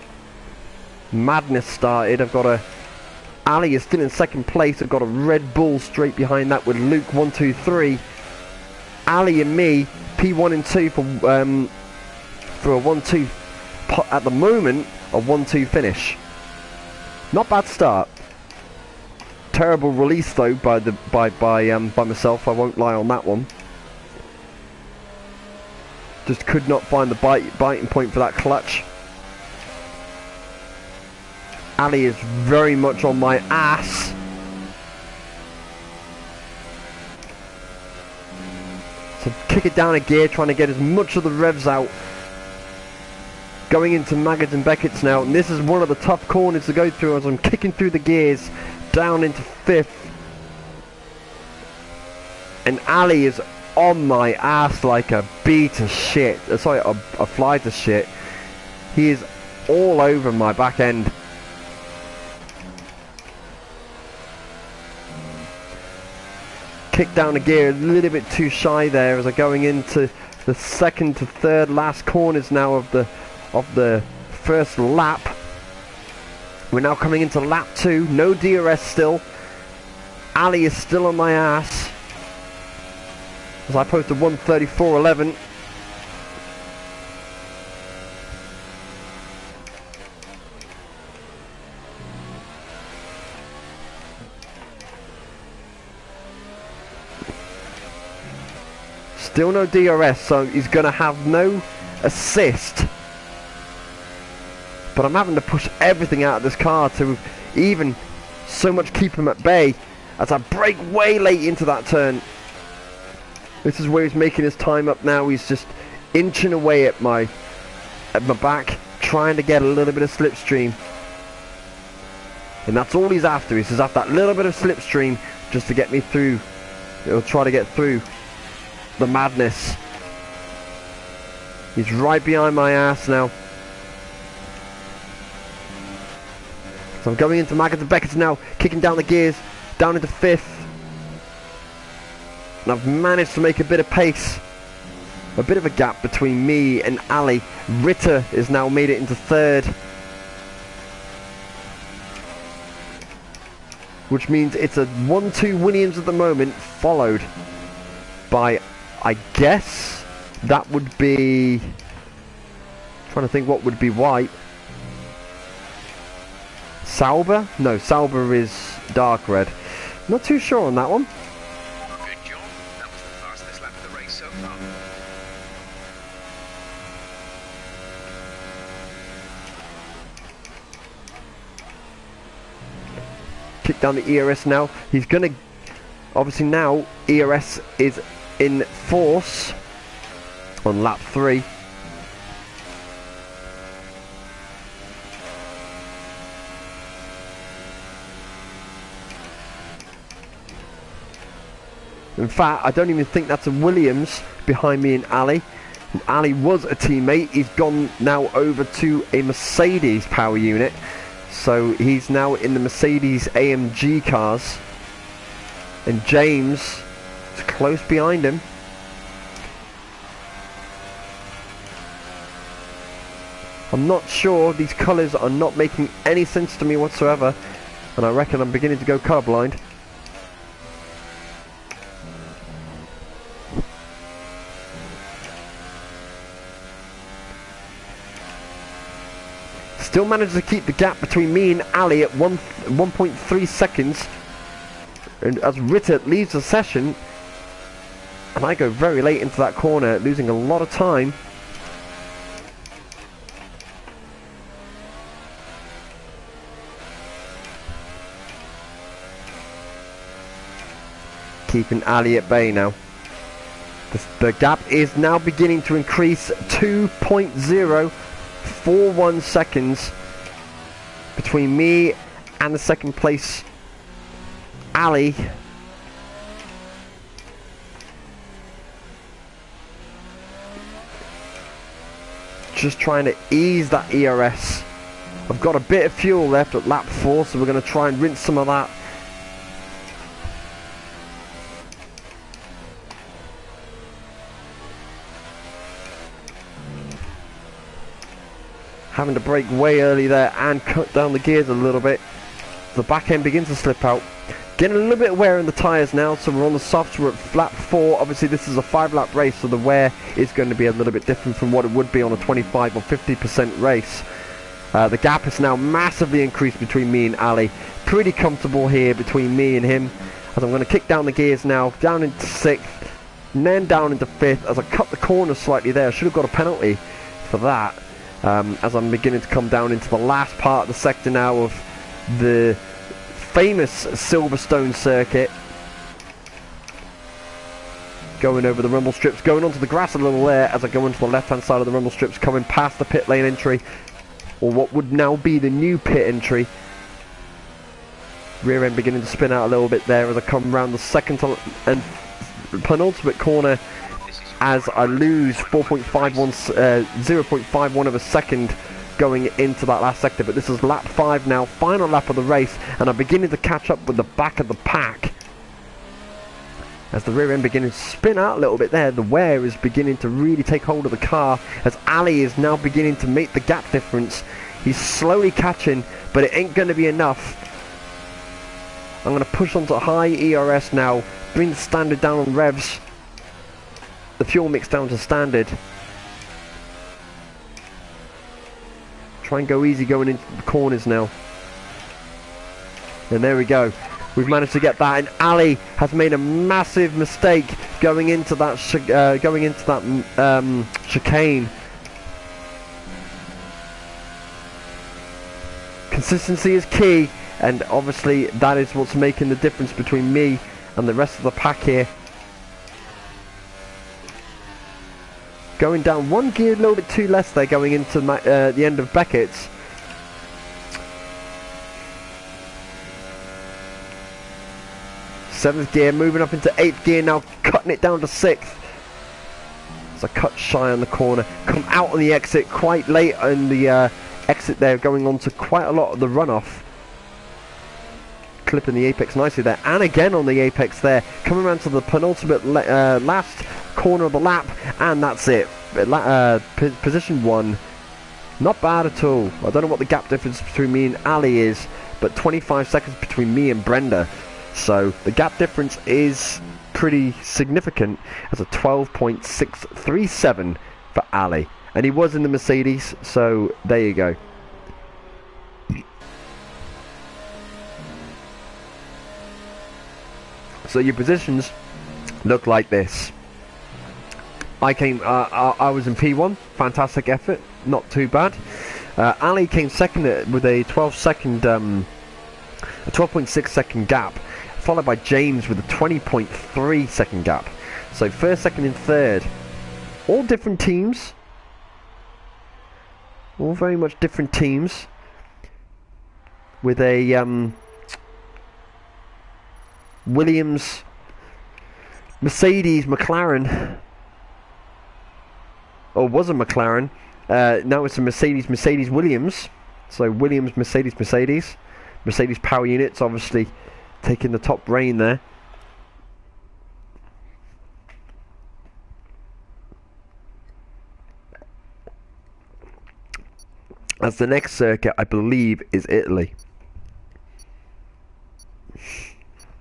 madness started. I've got Ali is still in second place. I've got a Red Bull straight behind that with Luke 1, 2, 3. Ali and me P1 and 2 for a 1-2 at the moment, a 1-2 finish. Not bad start. Terrible release though by myself. I won't lie on that one. Just could not find the biting point for that clutch. Ali is very much on my ass. So kick it down a gear, trying to get as much of the revs out. Going into Maggots and Beckett's now, and this is one of the tough corners to go through as I'm kicking through the gears down into 5th. And Ali is on my ass like a bee to shit. Sorry, a fly to shit. He is all over my back end. Kick down a gear a little bit too shy there as I'm going into the second to third last corners now of the first lap. We're now coming into lap 2. No DRS still. Ali is still on my ass as I posted 1:34.11. Still no DRS, so he's going to have no assist. But I'm having to push everything out of this car to even so much keep him at bay as I brake way late into that turn. This is where he's making his time up now. He's just inching away at my back, trying to get a little bit of slipstream. And that's all he's after. He's just after that little bit of slipstream just to get me through. He'll try to get through the madness. He's right behind my ass now. So I'm going into Maggots and Beckett's now, kicking down the gears, down into 5th. And I've managed to make a bit of pace. A bit of a gap between me and Ali. Ritter has now made it into 3rd. Which means it's a 1-2 Williams at the moment, followed by I guess that would be... trying to think what would be white. Sauber? No, Sauber is dark red. Not too sure on that one. Good job. That was the fastest lap of the race so far. Kick down the ERS now. He's gonna... obviously now ERS is in force on lap 3. In fact, I don't even think that's a Williams behind me and Ali. And Ali was a teammate. He's gone now over to a Mercedes power unit. So he's now in the Mercedes AMG cars. And James is close behind him. I'm not sure. These colours are not making any sense to me whatsoever. And I reckon I'm beginning to go colorblind. Still manages to keep the gap between me and Ali at 1.3 seconds. And as Ritter leaves the session, and I go very late into that corner, losing a lot of time. Keeping Ali at bay now. The gap is now beginning to increase. 2.041 seconds between me and the second place Ali. Just trying to ease that ERS. I've got a bit of fuel left at lap 4, so we're going to try and rinse some of that. Having to brake way early there and cut down the gears a little bit. The back end begins to slip out. Getting a little bit of wear in the tyres now, so we're on the softs. We're at lap 4. Obviously this is a 5-lap race, so the wear is going to be a little bit different from what it would be on a 25 or 50% race. The gap has now massively increased between me and Ali. Pretty comfortable here between me and him. As I'm going to kick down the gears now, down into 6th, and then down into 5th. As I cut the corner slightly there, I should have got a penalty for that. As I'm beginning to come down into the last part of the sector now of the famous Silverstone circuit. Going over the rumble strips, going onto the grass a little there as I go into the left hand side of the rumble strips, coming past the pit lane entry, or what would now be the new pit entry. Rear end beginning to spin out a little bit there as I come around the second and penultimate corner, as I lose 0.51 of a second going into that last sector. But this is lap 5 now, final lap of the race, and I'm beginning to catch up with the back of the pack. As the rear end beginning to spin out a little bit there, the wear is beginning to really take hold of the car, as Ali is now beginning to make the gap difference. He's slowly catching, but it ain't going to be enough. I'm going to push onto high ERS now, bring the standard down on revs, the fuel mix down to standard. Try and go easy going into the corners now. And there we go. We've managed to get that, and Ali has made a massive mistake going into that chicane. Consistency is key, and obviously that is what's making the difference between me and the rest of the pack here. Going down one gear, a little bit too less there, going into the end of Beckett's. Seventh gear, moving up into 8th gear now, cutting it down to 6th. As I cut shy on the corner, come out on the exit quite late on the exit there, going on to quite a lot of the runoff. Clipping the apex nicely there, and again on the apex there, coming around to the penultimate last corner of the lap, and that's it. Position 1, not bad at all. I don't know what the gap difference between me and Ali is, but 25 seconds between me and Brenda. So the gap difference is pretty significant as a 12.637 for Ali. And he was in the Mercedes, so there you go. So your positions look like this. I was in P1, fantastic effort, not too bad. Ali came second with a 12.6 second gap, followed by James with a 20.3 second gap. So first, second and third, all different teams, all very much different teams, with a Williams, Mercedes, McLaren, or was a McLaren, now it's a Mercedes, Williams. So Williams, Mercedes power units obviously taking the top reign there. As the next circuit, I believe, is Italy.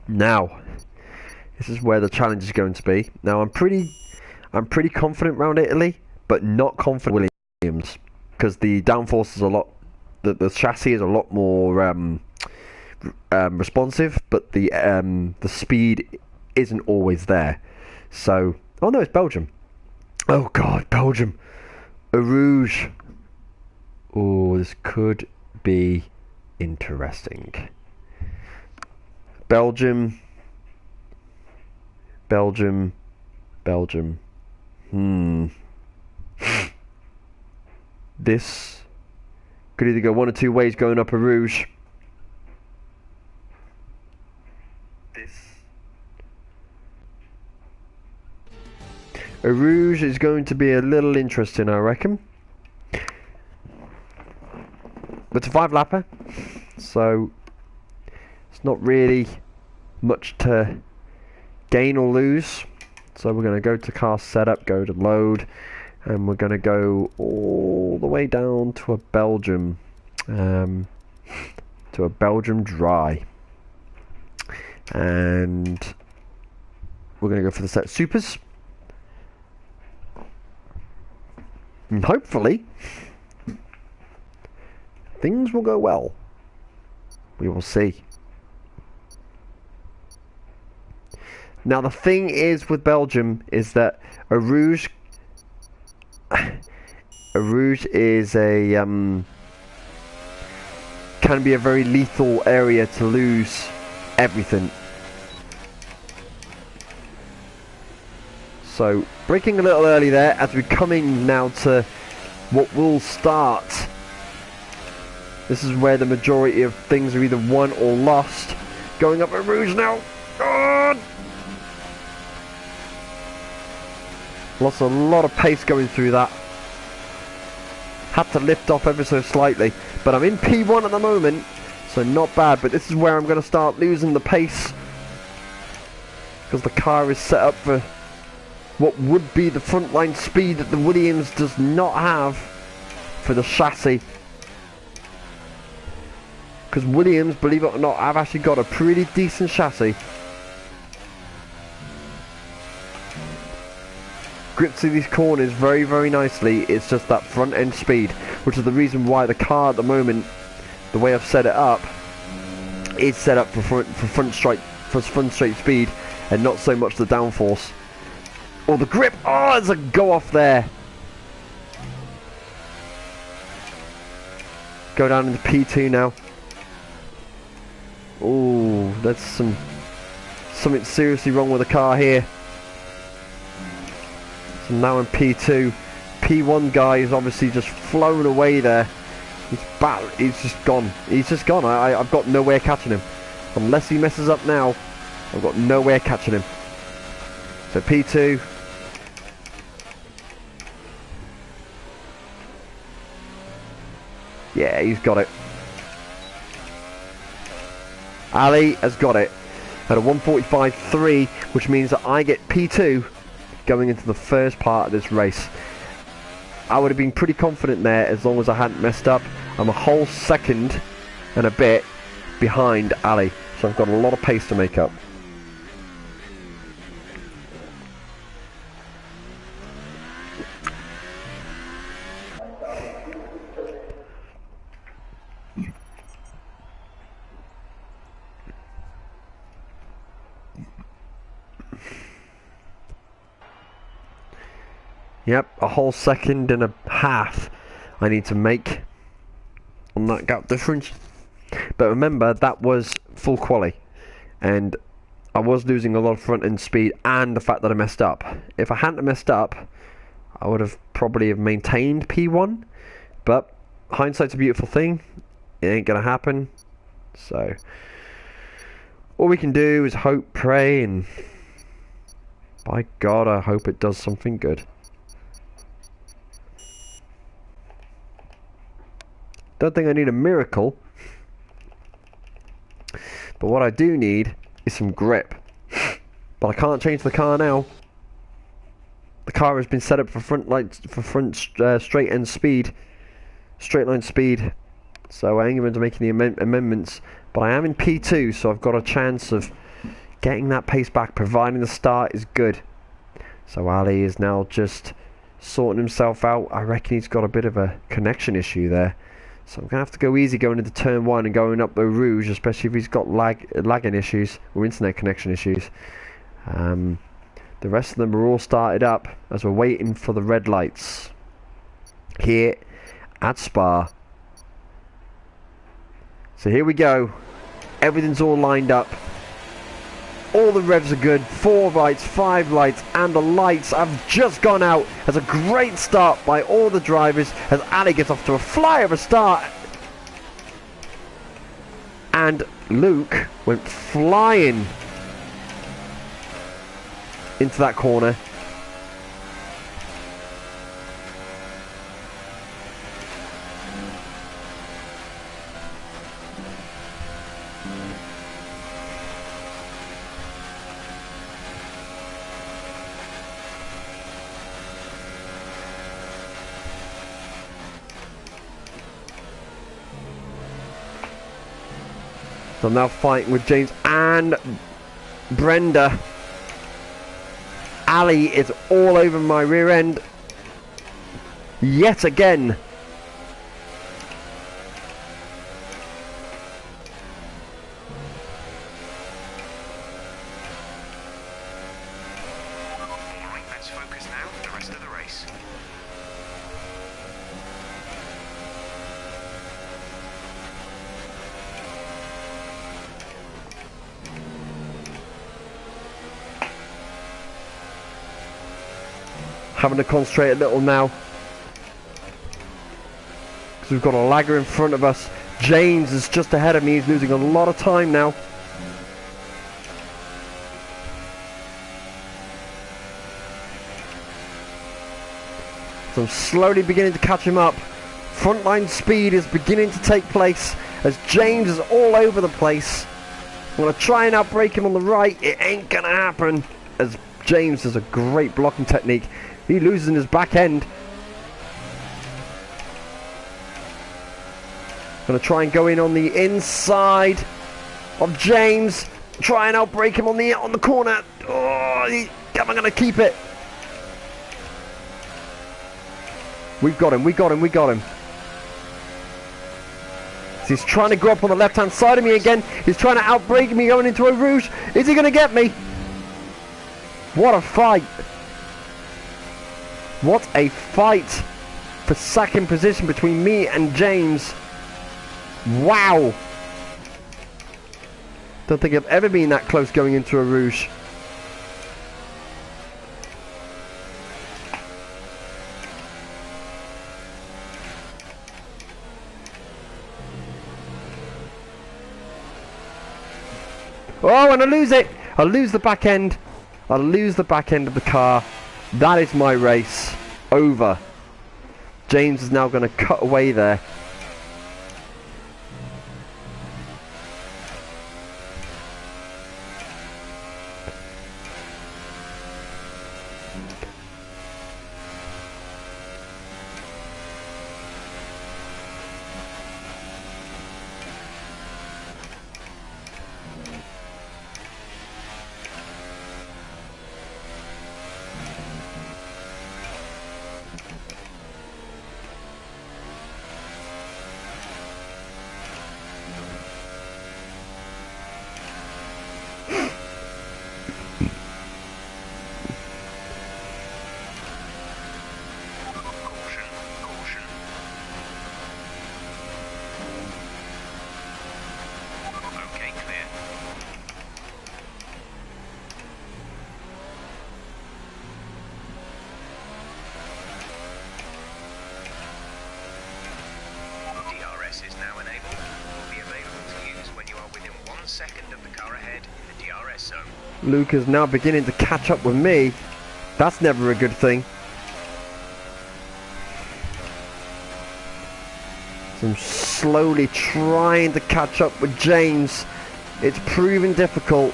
Now, this is where the challenge is going to be. Now, I'm pretty confident around Italy, but not confident Williams, because the downforce is a lot, the chassis is a lot more responsive, but the speed isn't always there. So, oh no, it's Belgium. Oh God, Belgium. A Rouge. Oh, this could be interesting. Belgium. This could either go one or two ways going up a Rouge. A Rouge is going to be a little interesting, I reckon. But it's a 5-lapper, so it's not really much to gain or lose. So we're going to go to car setup, go to load, and we're going to go all the way down to a Belgium, dry, and we're going to go for the set supers, and hopefully things will go well. We will see. Now the thing is with Belgium is that a Rouge is a can be a very lethal area to lose everything. So braking a little early there as we're coming now to what will start. This is where the majority of things are either won or lost. Going up a Rouge now. God! Lost a lot of pace going through that. Had to lift off ever so slightly. But I'm in P1 at the moment, so not bad. But this is where I'm going to start losing the pace, because the car is set up for what would be the frontline speed that the Williams does not have for the chassis. Because Williams, believe it or not, have actually got a pretty decent chassis. Grips through these corners very, very nicely. It's just that front end speed, which is the reason why the car at the moment, the way I've set it up, is set up for front straight speed, and not so much the downforce or the grip. Oh, there's a go off there. Go down into P2 now. Oh, that's something seriously wrong with the car here. So now in P2, P1 guy is obviously just flown away there. He's just gone. He's just gone. I've got no way of catching him. Unless he messes up now, I've got no way of catching him. So P2. Yeah, he's got it. Ali has got it at a 1:45.3, which means that I get P2 going into the first part of this race. I would have been pretty confident there as long as I hadn't messed up. I'm a whole second and a bit behind Ali, so I've got a lot of pace to make up. Yep, a whole second and a half I need to make on that gap difference. But remember, that was full quali, and I was losing a lot of front end speed, and the fact that I messed up. If I hadn't messed up, I would have probably have maintained P1, but hindsight's a beautiful thing. It ain't gonna happen. So all we can do is hope, pray, and by God, I hope it does something good. Don't think I need a miracle, but what I do need is some grip. But I can't change the car now. The car has been set up for front lights, for front straight line speed, so I ain't going to make any amendments. But I am in P2, so I've got a chance of getting that pace back, providing the start is good. So Ali is now just sorting himself out. I reckon he's got a bit of a connection issue there. So I'm going to have to go easy going into turn 1 and going up the Rouge, especially if he's got lagging issues or internet connection issues. The rest of them are all started up as we're waiting for the red lights here at Spa. So here we go. Everything's all lined up. All the revs are good. 4 lights, 5 lights, and the lights have just gone out. As a great start by all the drivers as Ali gets off to a fly of a start. And Luke went flying into that corner. So I'm now fighting with James and Brenda. Ali is all over my rear end yet again. Alright, let's focus now on the rest of the race. Having to concentrate a little now because we've got a lagger in front of us. James is just ahead of me. He's losing a lot of time now. So I'm slowly beginning to catch him up. Frontline speed is beginning to take place as James is all over the place. I'm going to try and outbrake him on the right. It ain't going to happen as James has a great blocking technique. He loses in his back end. Gonna try and go in on the inside of James. Try and outbrake him on the corner. Oh, am I gonna keep it? We've got him. We got him. So he's trying to go up on the left-hand side of me again. He's trying to outbrake me going into a Rouge. Is he gonna get me? What a fight. What a fight for second position between me and James. Wow. Don't think I've ever been that close going into a Rouge. Oh, and I lose it. I lose the back end. I lose the back end of the car. That is my race over. James is now going to cut away there. Luke is now beginning to catch up with me. That's never a good thing. So I'm slowly trying to catch up with James. It's proving difficult.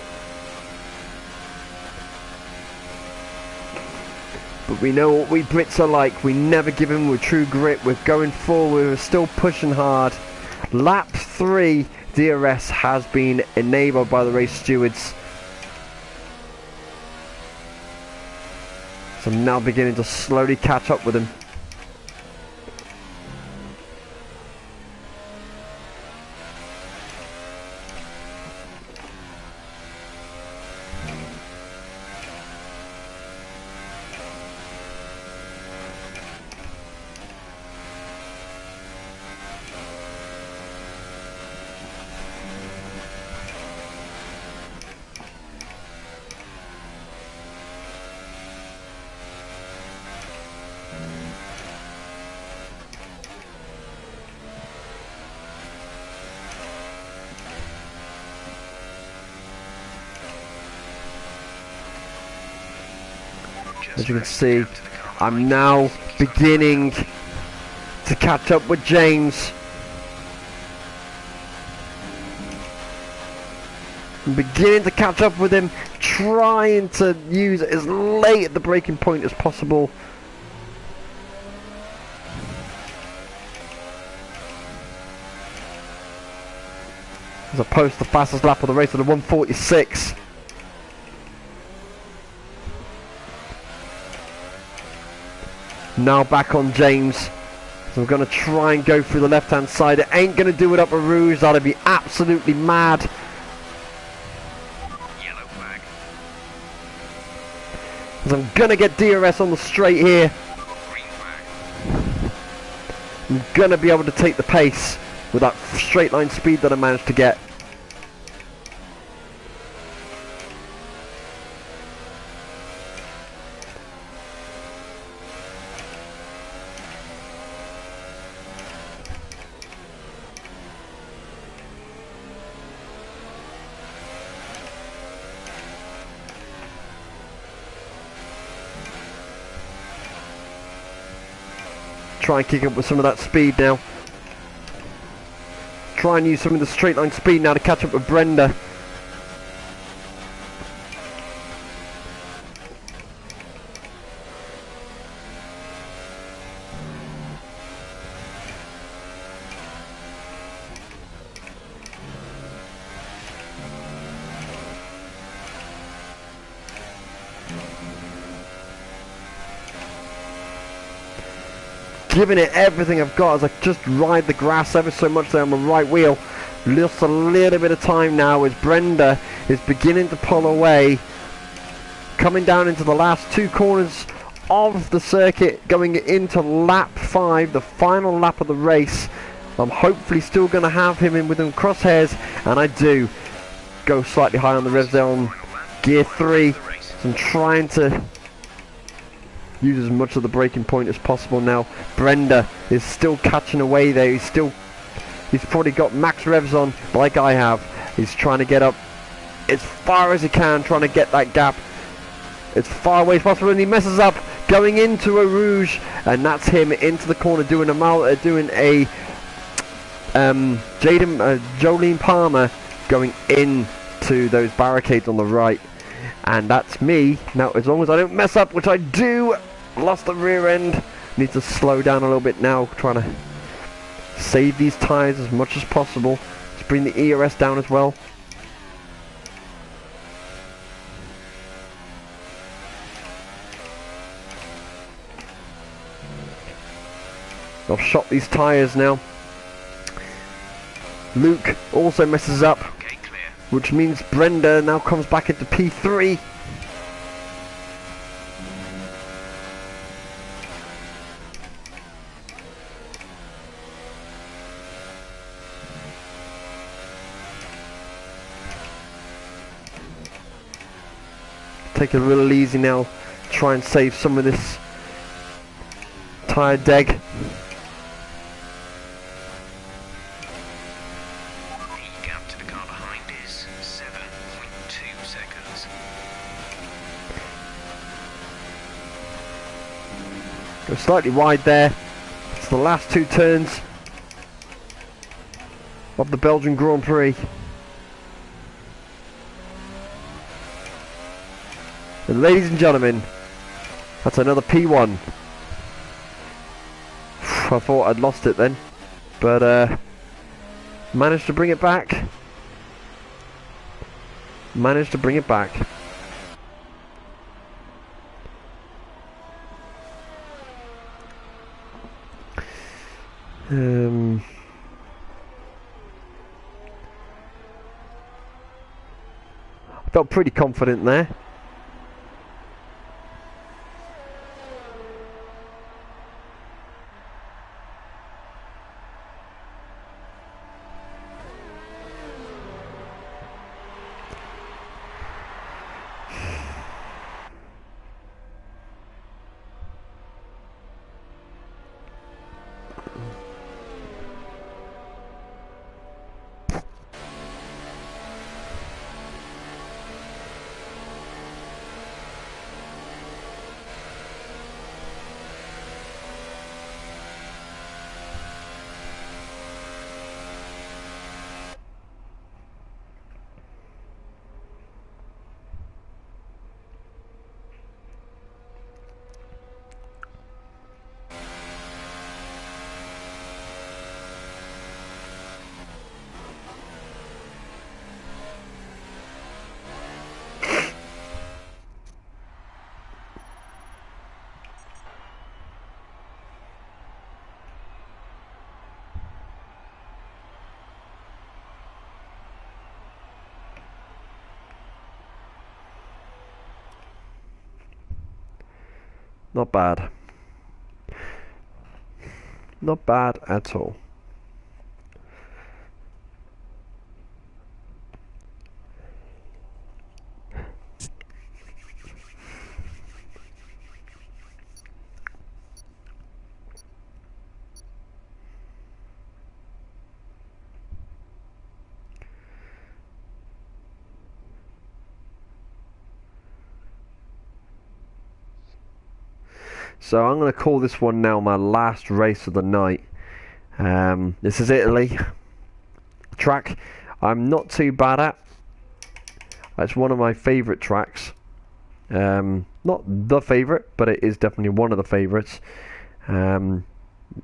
But we know what we Brits are like. We never give in with true grit. We're going forward. We're still pushing hard. Lap 3 DRS has been enabled by the race stewards. So I'm now beginning to slowly catch up with him. As you can see, I'm now beginning to catch up with James. I'm beginning to catch up with him, trying to use it as late at the braking point as possible. As opposed to the fastest lap of the race at the 1:46. Now back on James. So I'm going to try and go through the left hand side. It ain't going to do it up a Rouge. That'd be absolutely mad. Yellow flag. Because I'm going to get DRS on the straight here. Green flag. I'm going to be able to take the pace with that straight line speed that I managed to get. Try and kick up with some of that speed now. Try and use some of the straight line speed now to catch up with Brenda. Giving it everything I've got as I just ride the grass ever so much there on my right wheel. Lost a little bit of time now as Brenda is beginning to pull away. Coming down into the last two corners of the circuit, going into lap 5, the final lap of the race. I'm hopefully still going to have him in within crosshairs, and I do. Go slightly high on the revs there on gear 3. So I'm trying to use as much of the braking point as possible now. Brenda is still catching away there. He's probably got max revs on like I have. He's trying to get up as far as he can, trying to get that gap as far away as possible, and he messes up going into a Rouge, and that's him into the corner doing a Jolene Palmer going into those barricades on the right. And that's me. Now, as long as I don't mess up, which I do, lost the rear end. Need to slow down a little bit now, trying to save these tyres as much as possible. Let's bring the ERS down as well. I've shot these tyres now. Luke also messes up, Okay, clear. which means Brenda now comes back into P3. Take it a little easy now, try and save some of this tyre deg. The gap to the car behind is 7.2 seconds. Go slightly wide there. It's the last two turns of the Belgian Grand Prix. And ladies and gentlemen, that's another P1. I thought I'd lost it then, but managed to bring it back. Managed to bring it back. I felt pretty confident there. Not bad. Not bad at all. So I'm going to call this one now my last race of the night. This is Italy. Track I'm not too bad at. It's one of my favourite tracks. Not the favourite, but it is definitely one of the favourites. Me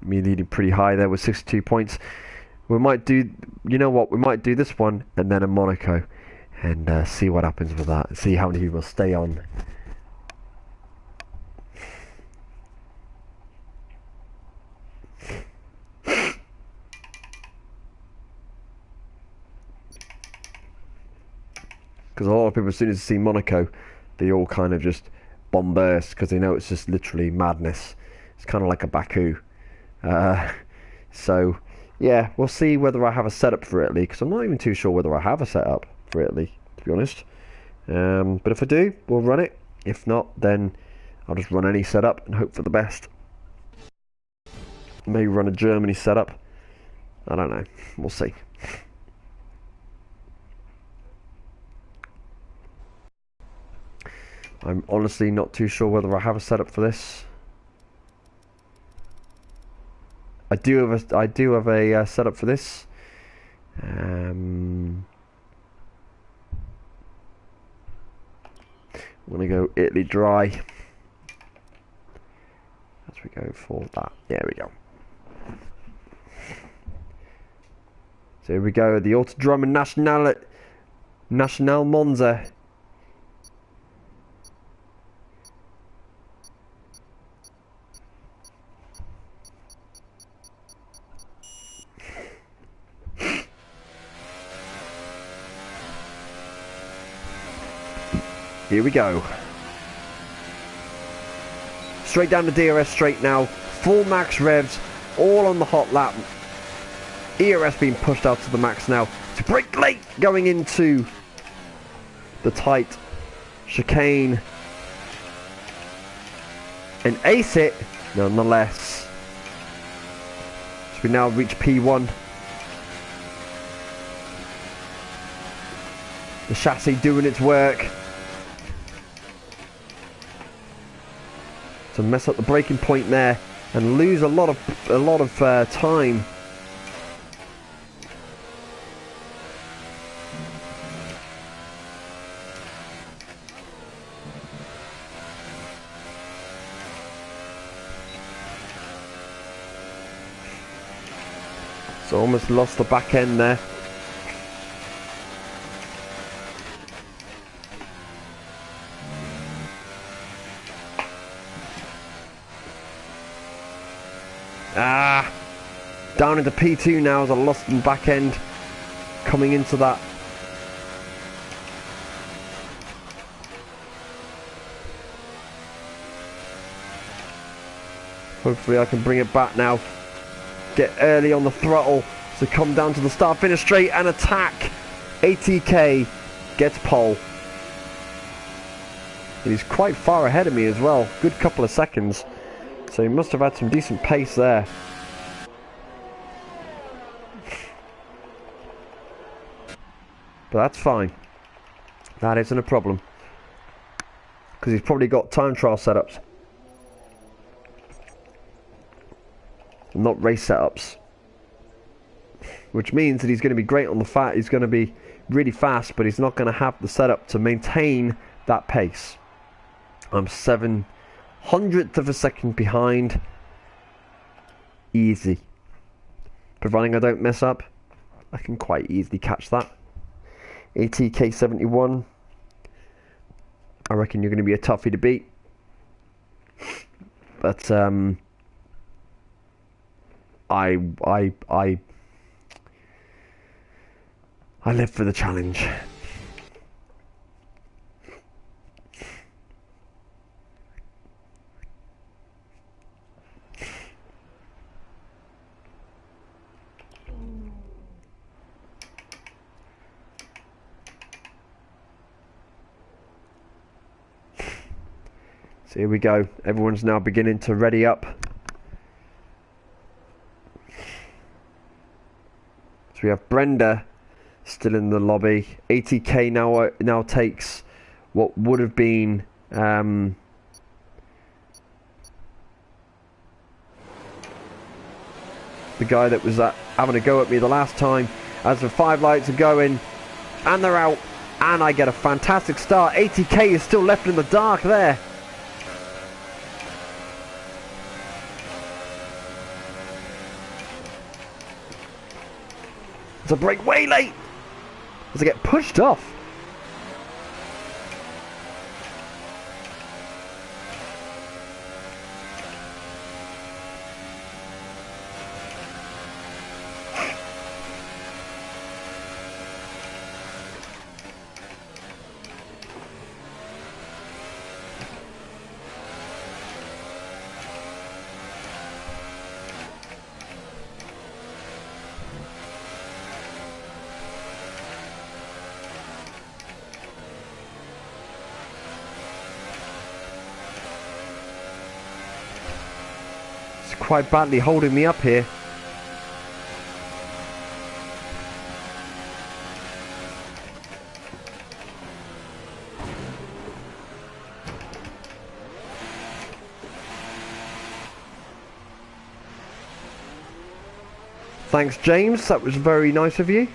leading pretty high there with 62 points. We might do, you know what, we might do this one and then a Monaco. And see what happens with that. See how many people stay on. Because a lot of people, as soon as they see Monaco, they all kind of just bomb-burst because they know it's just literally madness. It's kind of like a Baku. So, yeah, we'll see whether I have a setup for Italy, because I'm not even too sure whether I have a setup for Italy, to be honest. But if I do, we'll run it. If not, then I'll just run any setup and hope for the best. Maybe run a Germany setup. I don't know. We'll see. I'm honestly not too sure whether I have a setup for this. I do have a setup for this. I'm gonna go Italy dry. As we go for that. There we go. So here we go. The Autodromo National Monza. Here we go. Straight down the DRS straight now. Full max revs. All on the hot lap. ERS being pushed out to the max now. To brake late going into the tight chicane. And ace it nonetheless. So we now reach P1. The chassis doing its work. to mess up the braking point there and lose a lot of time. So almost lost the back end there. Down into P2 now as I lost the back end coming into that. Hopefully I can bring it back now. Get early on the throttle to come down to the start finish straight and attack. ATK gets pole. He's quite far ahead of me as well. Good couple of seconds. So he must have had some decent pace there. But that's fine. That isn't a problem. Because he's probably got time trial setups. Not race setups. Which means that he's going to be great on the fat. He's going to be really fast, but he's not going to have the setup to maintain that pace. I'm 7/100th of a second behind. Easy. Providing I don't mess up, I can quite easily catch that. ATK71. I reckon you're going to be a toughie to beat. But I live for the challenge. So here we go. Everyone's now beginning to ready up. So we have Brenda still in the lobby. ATK now takes what would have been the guy that was having a go at me the last time. As the 5 lights are going and they're out, and I get a fantastic start. ATK is still left in the dark there. It's a break way late as I get pushed off. Quite badly holding me up here. Thanks, James. That was very nice of you.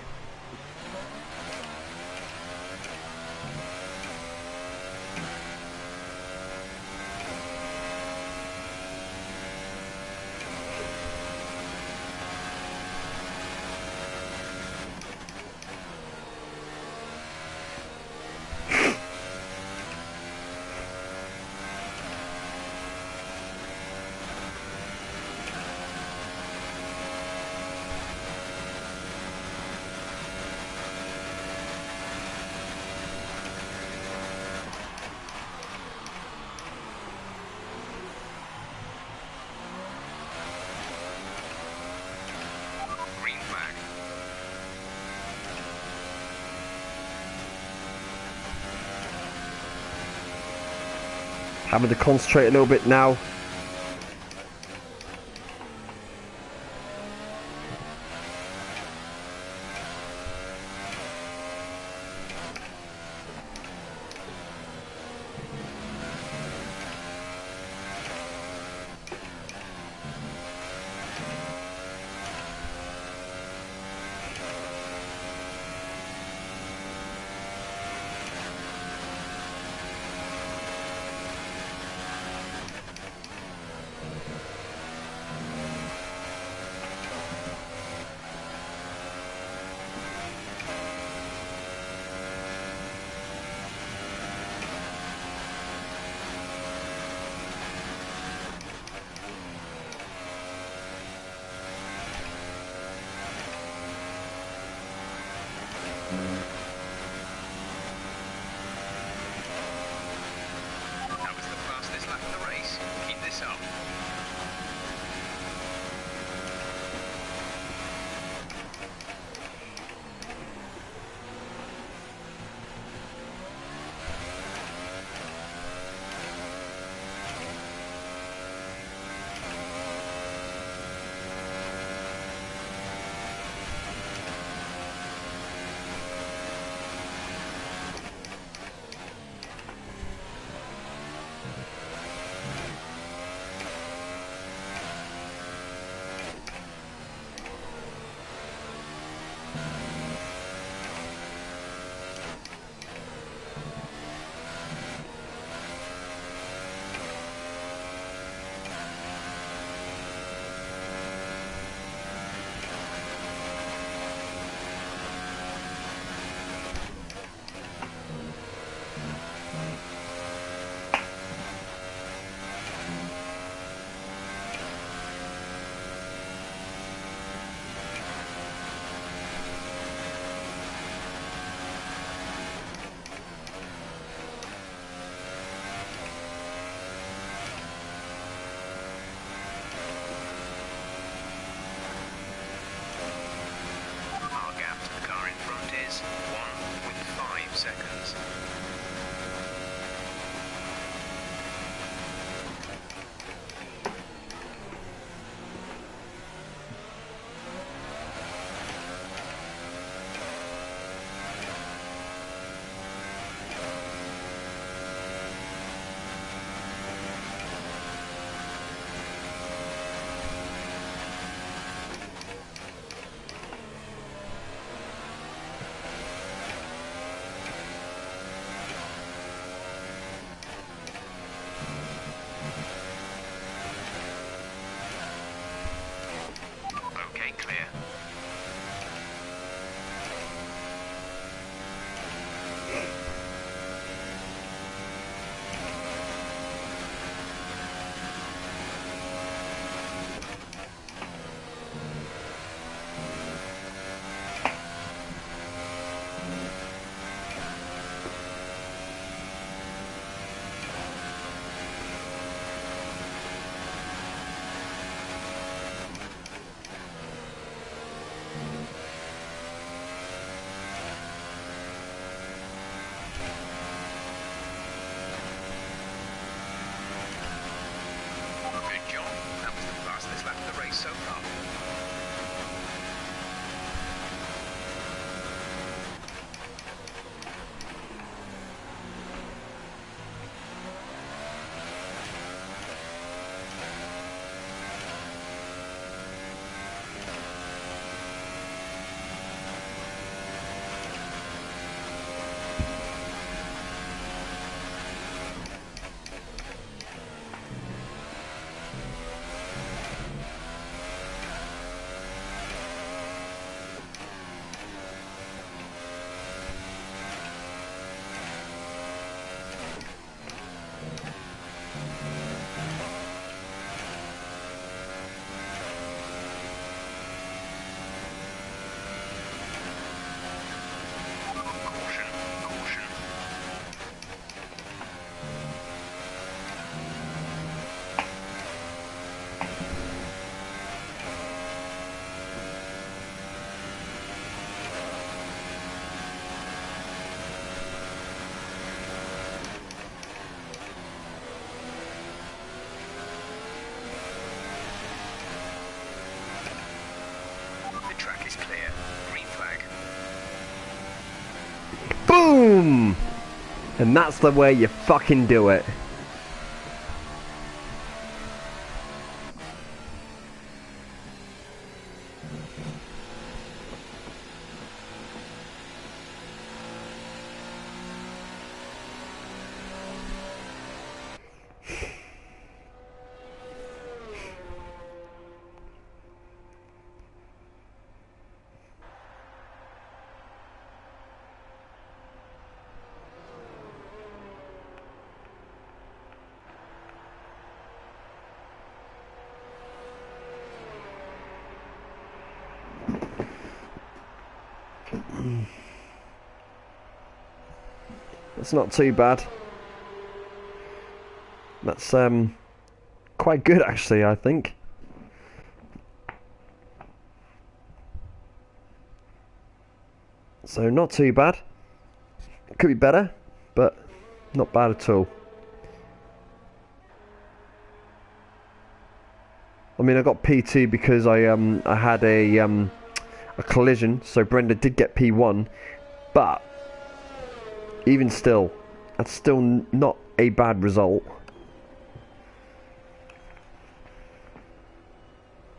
Having to concentrate a little bit now. up. Our gap to the car in front is 1.5 seconds. Okay, clear. Good job. That was the fastest lap of the race so far. Caution, caution. The track is clear. Green flag. Boom! And that's the way you fucking do it. That's not too bad. That's quite good actually, I think. So not too bad. Could be better, but not bad at all. I mean, I got P2 because I had a collision, so Brenda did get P1, but even still, that's still not a bad result.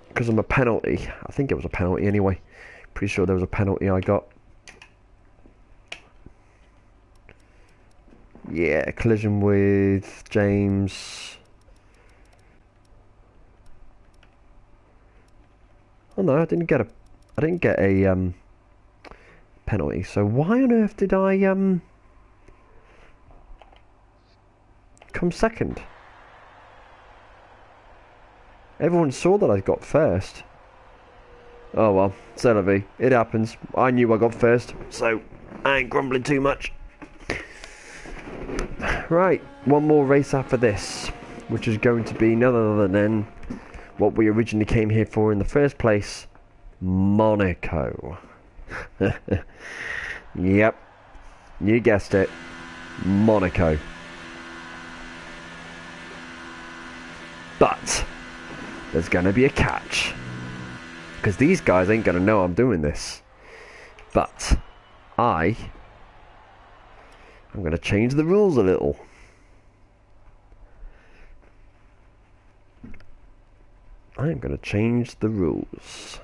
Because I'm a penalty. I think it was a penalty anyway. Pretty sure there was a penalty I got. Yeah, collision with James. Oh no, I didn't get a penalty. So why on earth did I come second? Everyone saw that I got first. Oh well, c'est la vie. It happens. I knew I got first, so I ain't grumbling too much. Right, one more race after this, which is going to be none other than what we originally came here for in the first place, Monaco. Yep, you guessed it, Monaco. But there's going to be a catch, because these guys ain't going to know I'm doing this. But I'm going to change the rules a little. I'm going to change the rules.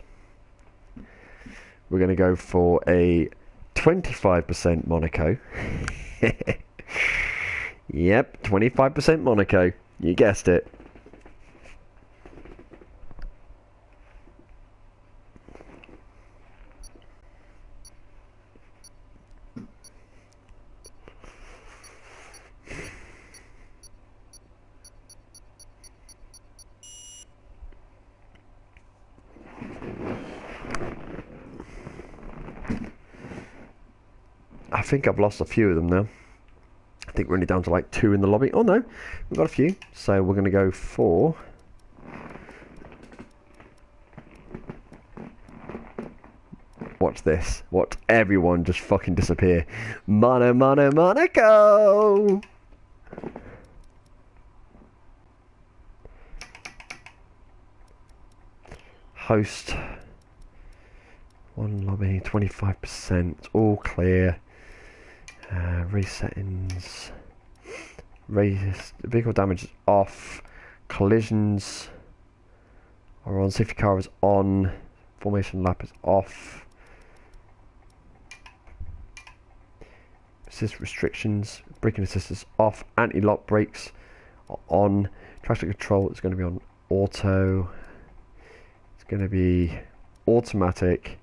We're going to go for a 25% Monaco. Yep, 25% Monaco. You guessed it. I think I've lost a few of them now. I think we're only down to like 2 in the lobby. Oh no, we've got a few. So we're going to go for... Watch this. Watch everyone just fucking disappear. Monaco! Host. One lobby, 25%. All clear. Race settings. Race. Vehicle damage is off. Collisions are on. Safety car is on. Formation lap is off. Assist restrictions. Braking assist is off. Anti-lock brakes are on. Traction control is going to be on auto. It's going to be automatic.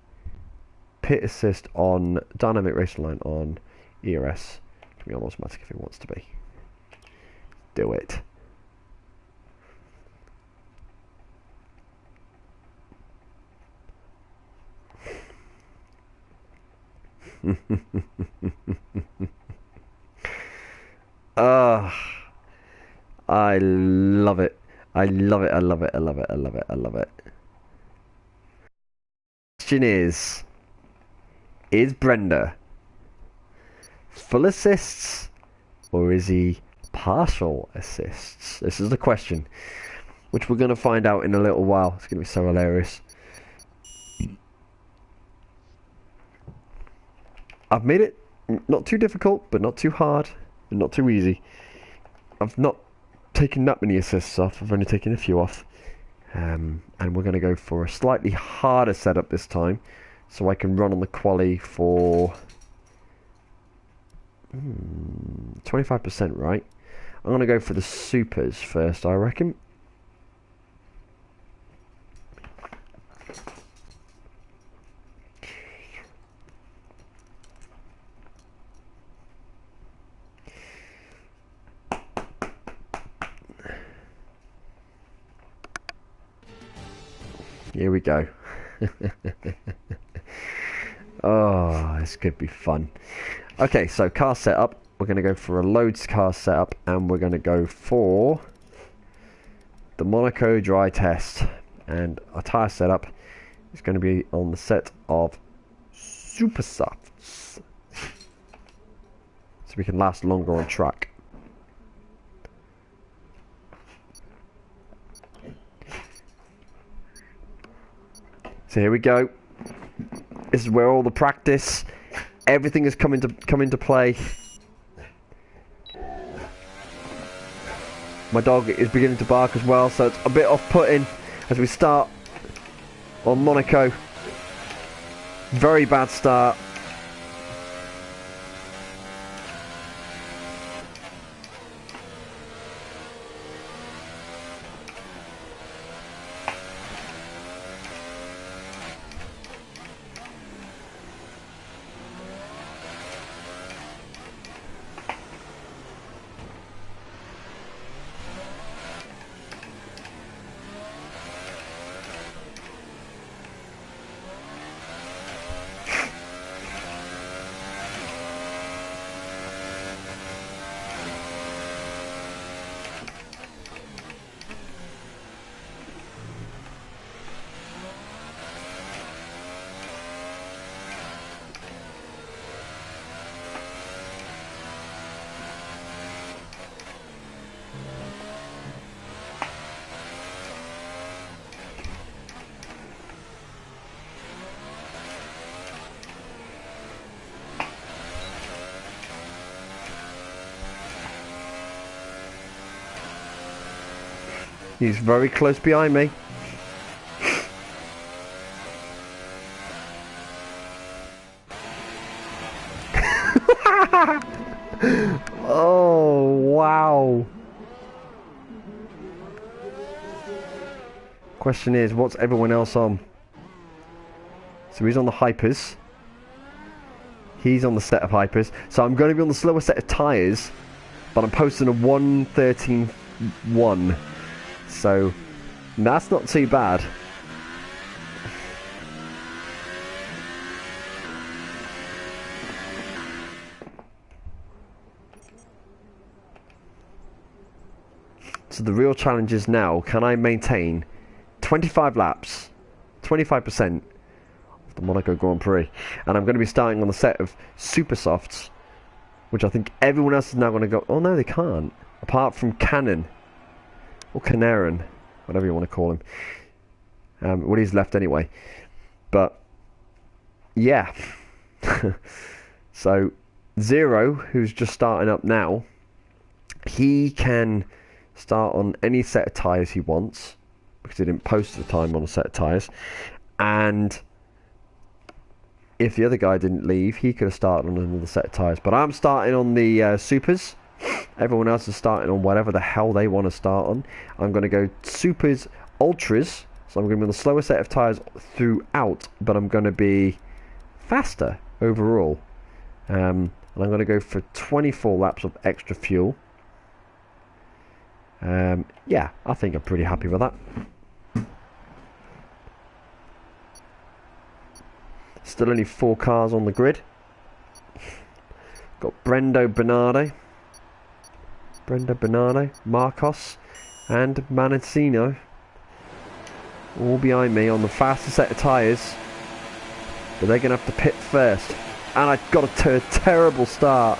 Pit assist on. Dynamic racing line on. ERS can be on automatic if it wants to be. Do it. Ah, I love it. I love it. I love it. I love it. I love it. I love it. Question is Brenda full assists or is he partial assists? This is the question, which we're going to find out in a little while. It's going to be so hilarious. I've made it not too difficult, but not too hard, and not too easy. I've not taken that many assists off. I've only taken a few off. And we're going to go for a slightly harder setup this time, so I can run on the quali for 25%, right? I'm going to go for the supers first, I reckon. Here we go. Oh, this could be fun. Okay, so car setup. We're going to go for a loads car setup, and we're going to go for the Monaco dry test, and our tyre setup is going to be on the set of super softs, so we can last longer on track. So here we go. This is where all the practice, everything has come into play. My dog is beginning to bark as well, so it's a bit off-putting as we start on Monaco. Very bad start. He's very close behind me. Oh, wow. Question is, what's everyone else on? So he's on the hypers. He's on the set of hypers. So I'm going to be on the slower set of tyres, but I'm posting a 1:13.1. So that's not too bad. So the real challenge is now, can I maintain 25 laps, 25% of the Monaco Grand Prix? And I'm going to be starting on the set of super softs, which I think everyone else is now going to go, oh no, they can't. Apart from Cannon. Or Canaran, whatever you want to call him. Well, he's left anyway. But, yeah. So, Zero, who's just starting up now, he can start on any set of tyres he wants, because he didn't post the time on a set of tyres. And if the other guy didn't leave, he could have started on another set of tyres. But I'm starting on the Supers. Everyone else is starting on whatever the hell they want to start on. I'm going to go Supers, Ultras. So I'm going to be on the slower set of tyres throughout, but I'm going to be faster overall. And I'm going to go for 24 laps of extra fuel. Yeah, I think I'm pretty happy with that. Still only 4 cars on the grid. Got Brendo Bernardo, Marcos, and Manassino all behind me on the faster set of tyres. But they're going to have to pit first. And I got a terrible start.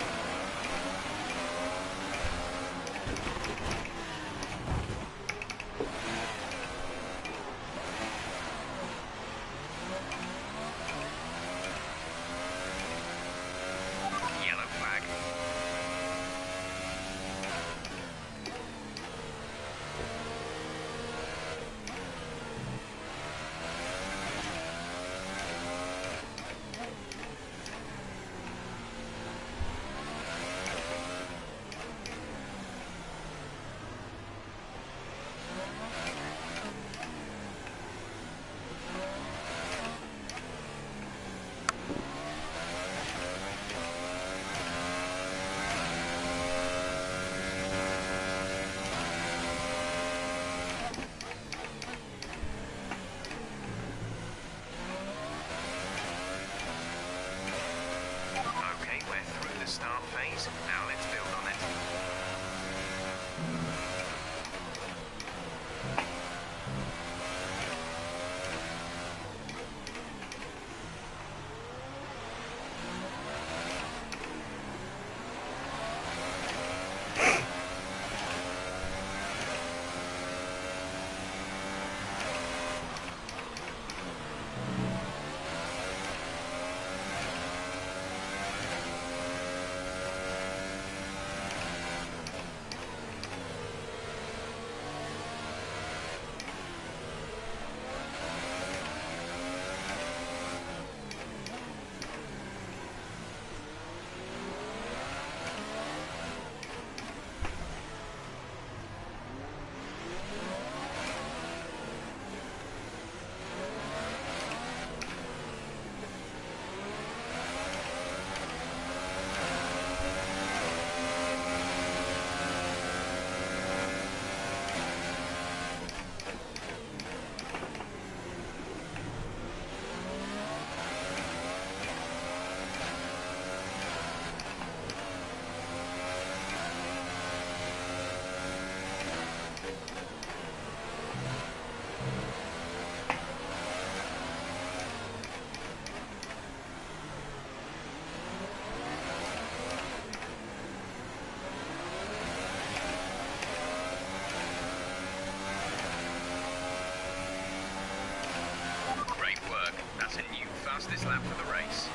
fastest lap for the race.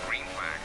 Green flag.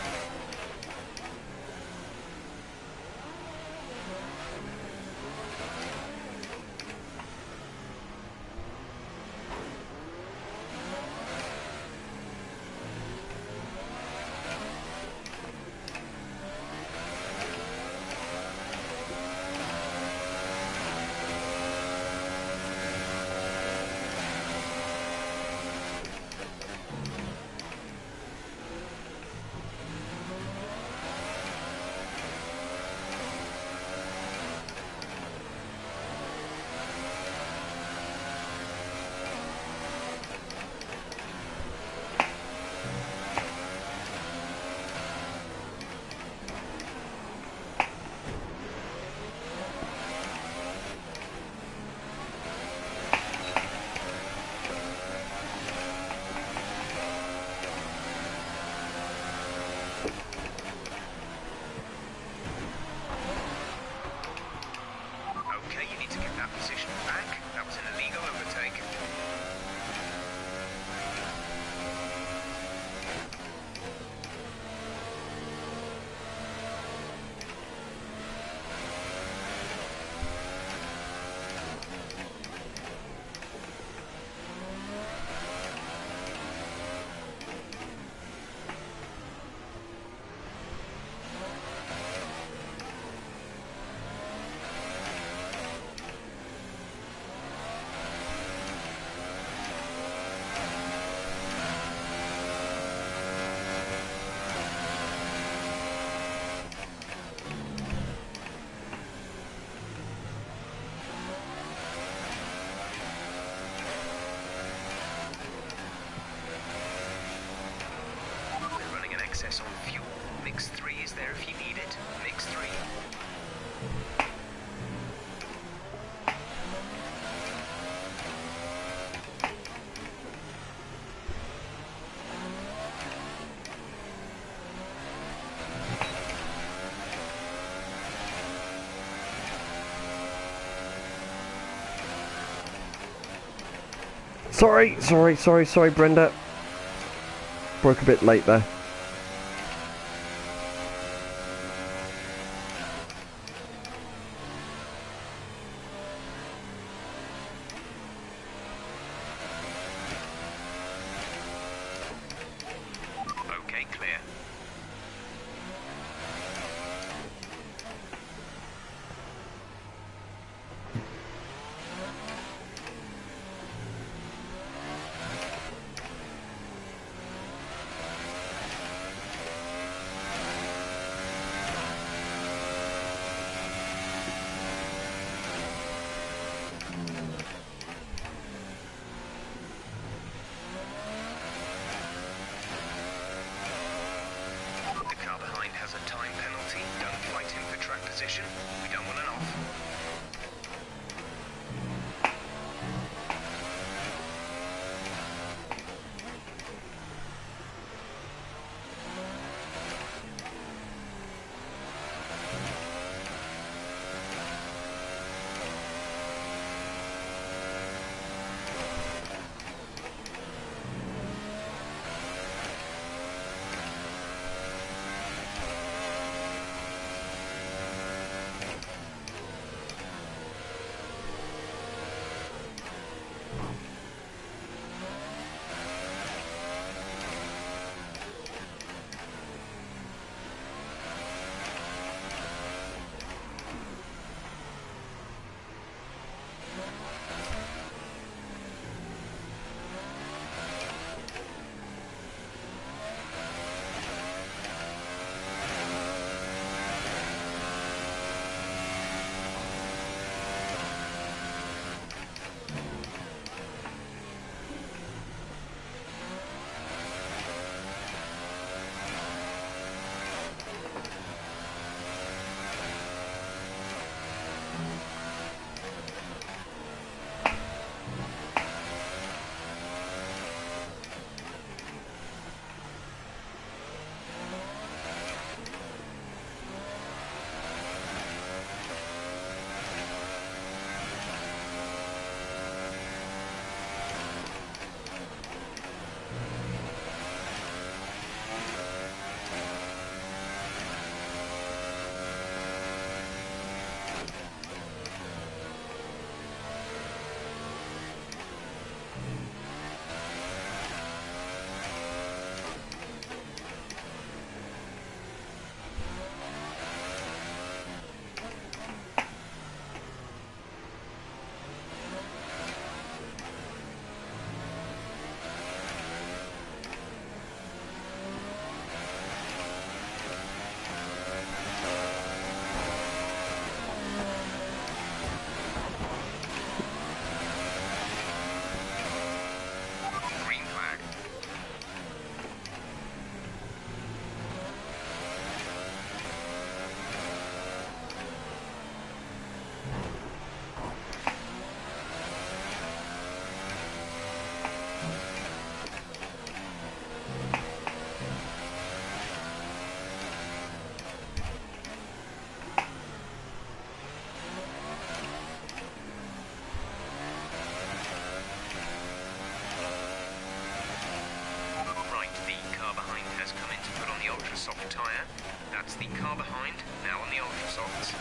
Okay, you need to get that position back. That was an illegal overtake. We're running an excess on fuel. Mix 3 is there if you need it. Mix 3. Sorry, Brenda. Broke a bit late there. Okay, clear. tyre. That's the car behind, now on the ultra softs.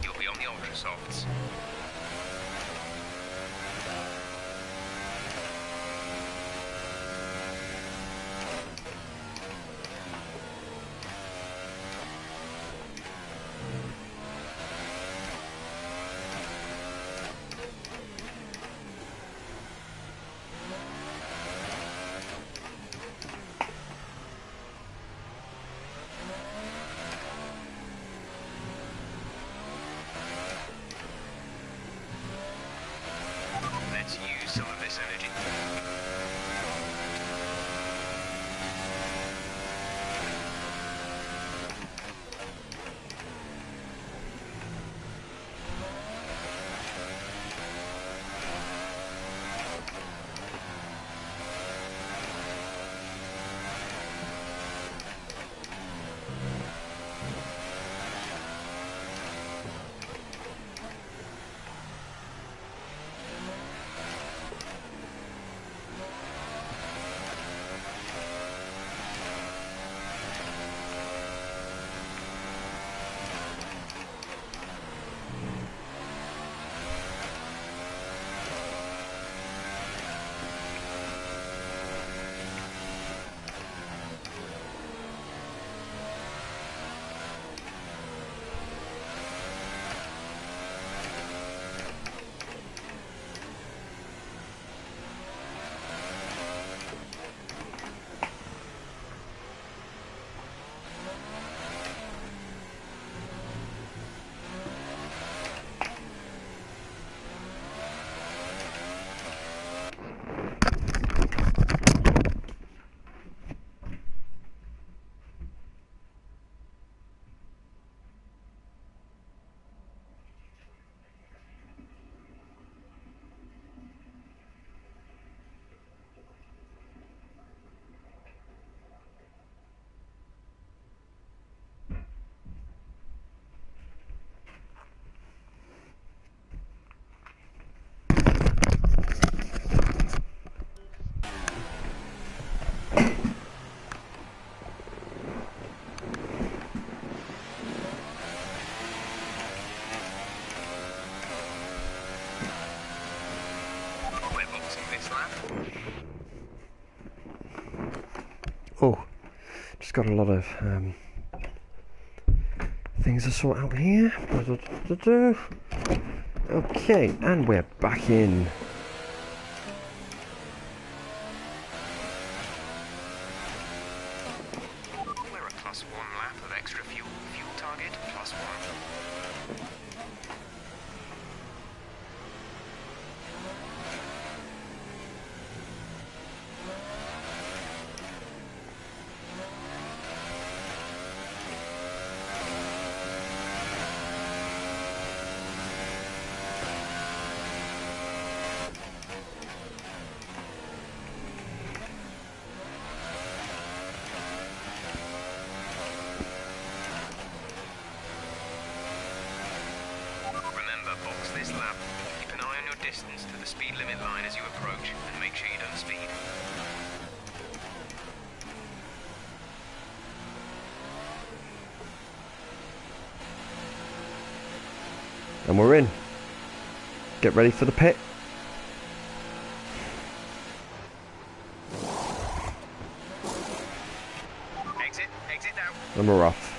You'll be on the ultra softs. Let's use some of this energy. Oh, just got a lot of things to sort out here. Okay, and we're back in. We're a +1 lap of extra fuel target, +1. Box this lap. Keep an eye on your distance to the speed limit line as you approach, and make sure you don't speed. And we're in. Get ready for the pit. Exit now. And we're off.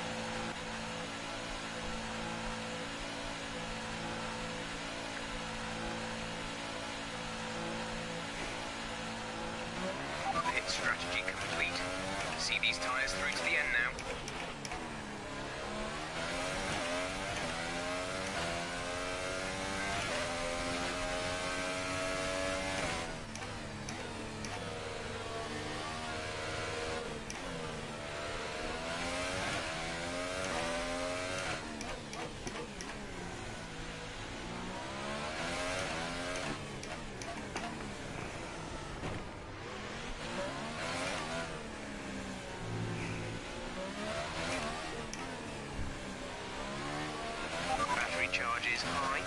Pit strategy complete. See these tyres through to the end now. Battery charge is high.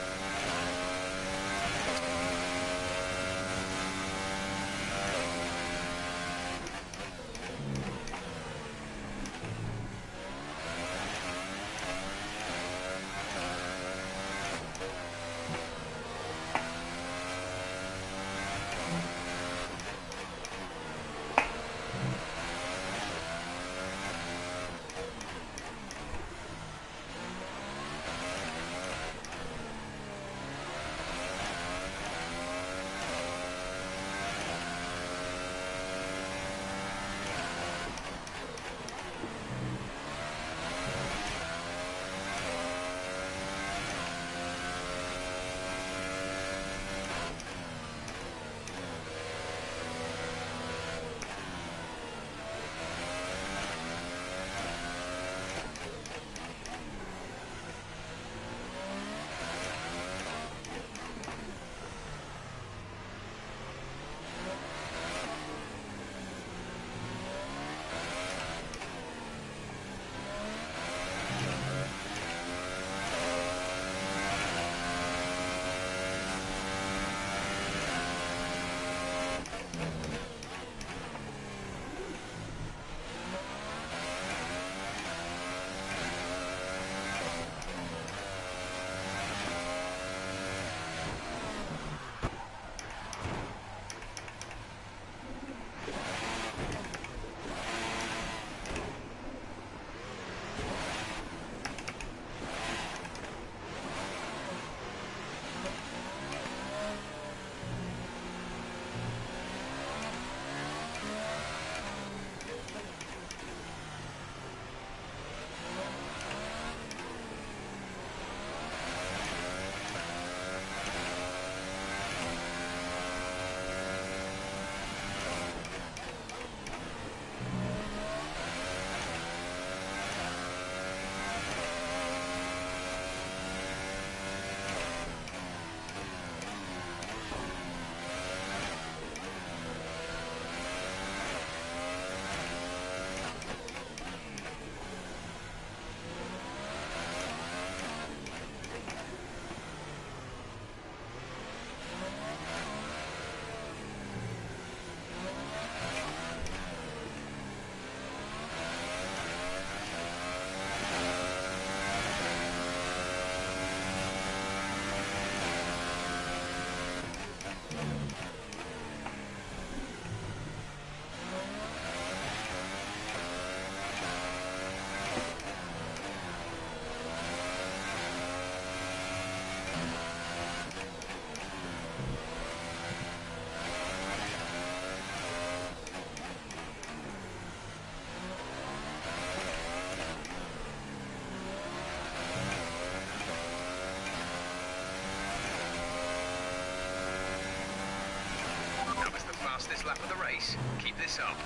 Fastest lap of the race. Keep this up.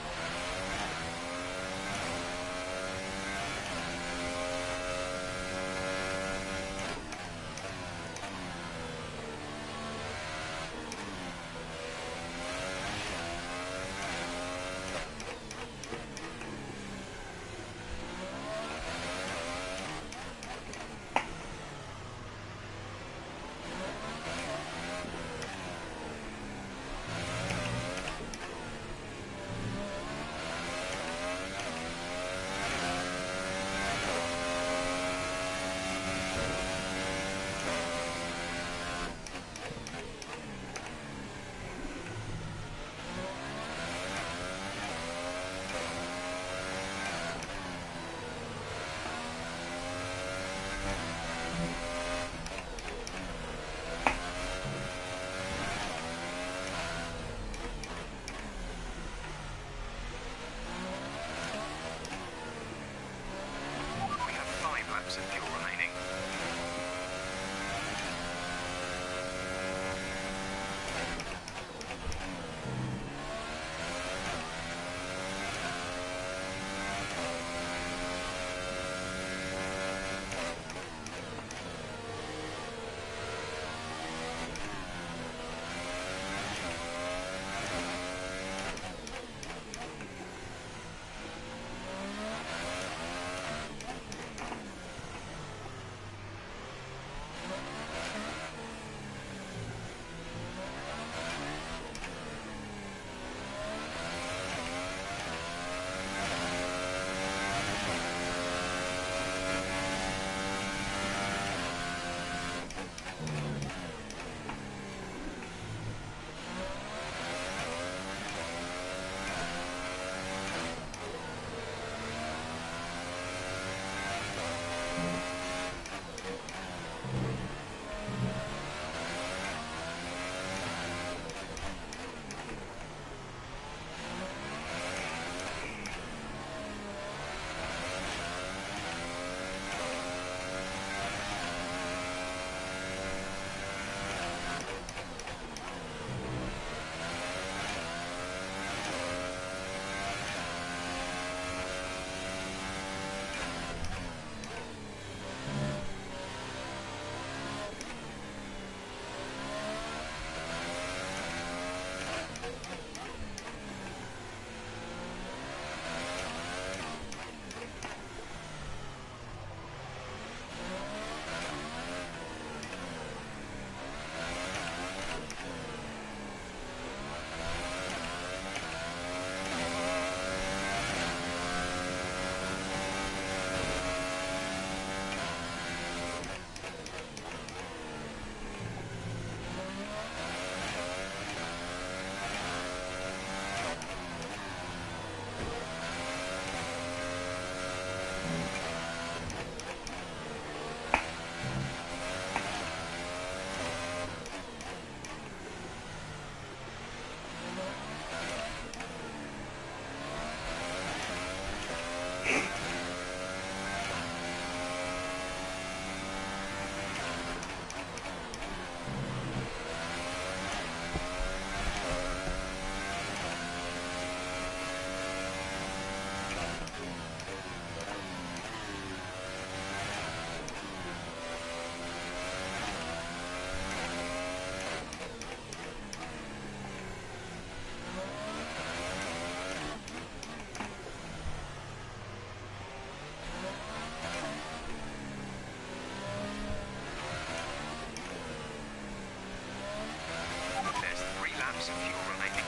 of fuel remaining.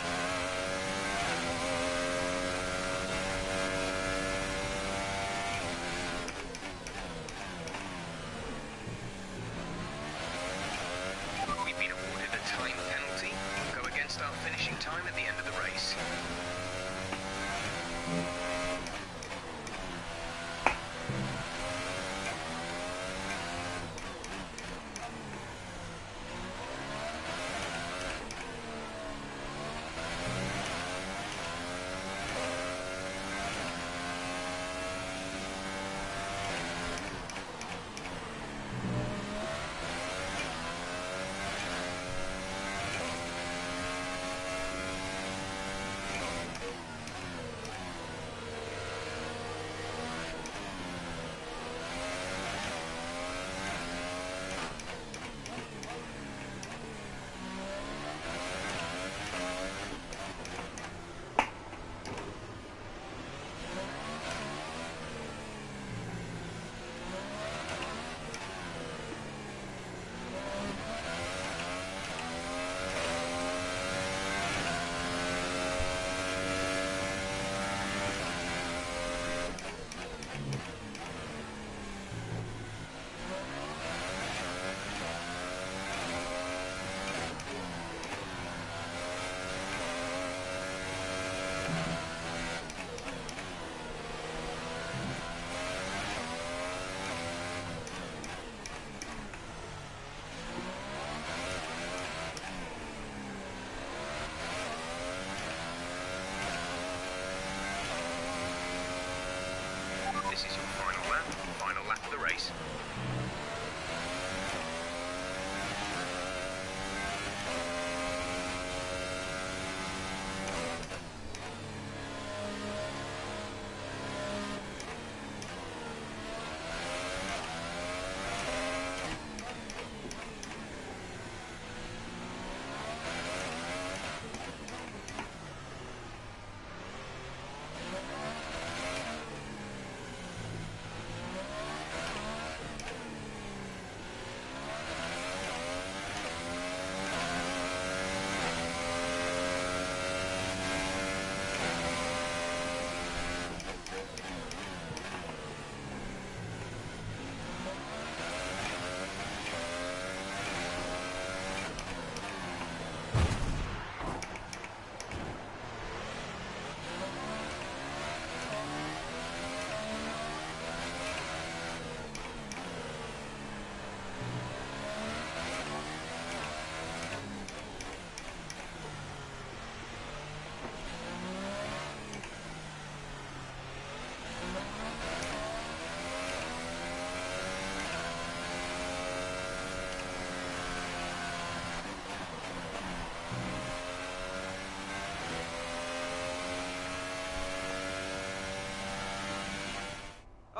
We've been awarded a time penalty. Go against our finishing time at the end of the race. This is your final lap of the race.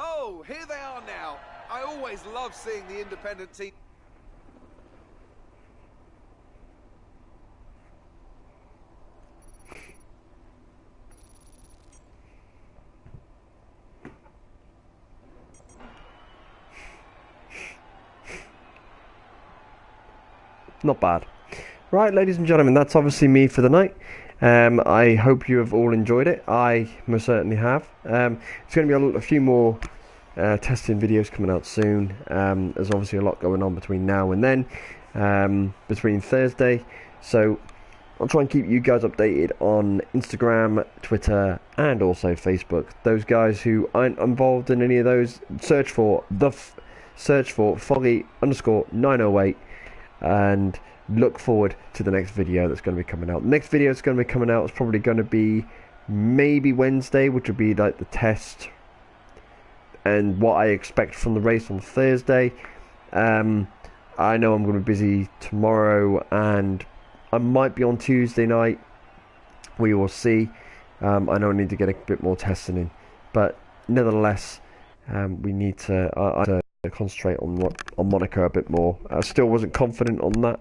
Oh, here they are now. I always love seeing the independent team. Not bad. Right, ladies and gentlemen, that's obviously me for the night. I hope you have all enjoyed it. I most certainly have. It's going to be a few more testing videos coming out soon. There's obviously a lot going on between now and then, between Thursday. So I'll try and keep you guys updated on Instagram, Twitter, and also Facebook. Those guys who aren't involved in any of those, search for Foggy_908 and look forward to the next video that's going to be coming out. The next video that's going to be coming out is probably going to be maybe Wednesday, which would be like the test and what I expect from the race on Thursday. I know I'm going to be busy tomorrow and I might be on Tuesday night. We will see. I know I need to get a bit more testing in, but nevertheless, we need to concentrate on Monaco a bit more. I still wasn't confident on that,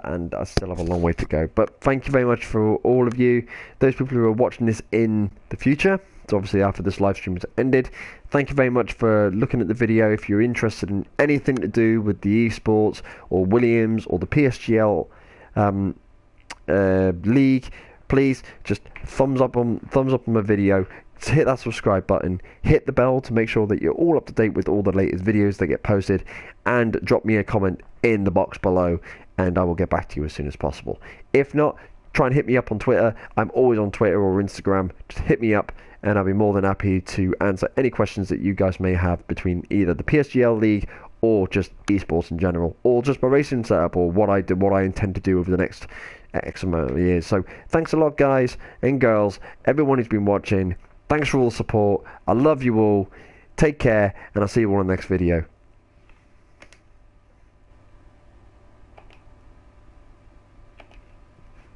and I still have a long way to go. But thank you very much for all of you, those people who are watching this in the future. So obviously after this live stream has ended, thank you very much for looking at the video. If you're interested in anything to do with the esports or Williams or the PSGL league, please just thumbs up on my video. Hit that subscribe button, hit the bell to make sure that you're all up to date with all the latest videos that get posted, and drop me a comment in the box below and I will get back to you as soon as possible. If not, try and hit me up on Twitter. I'm always on Twitter or Instagram. Just hit me up and I'll be more than happy to answer any questions that you guys may have between either the PSGL League or just esports in general, or just my racing setup, or what I intend to do over the next X amount of years. So thanks a lot, guys and girls, everyone who's been watching. Thanks for all the support. I love you all. Take care, and I'll see you all in the next video.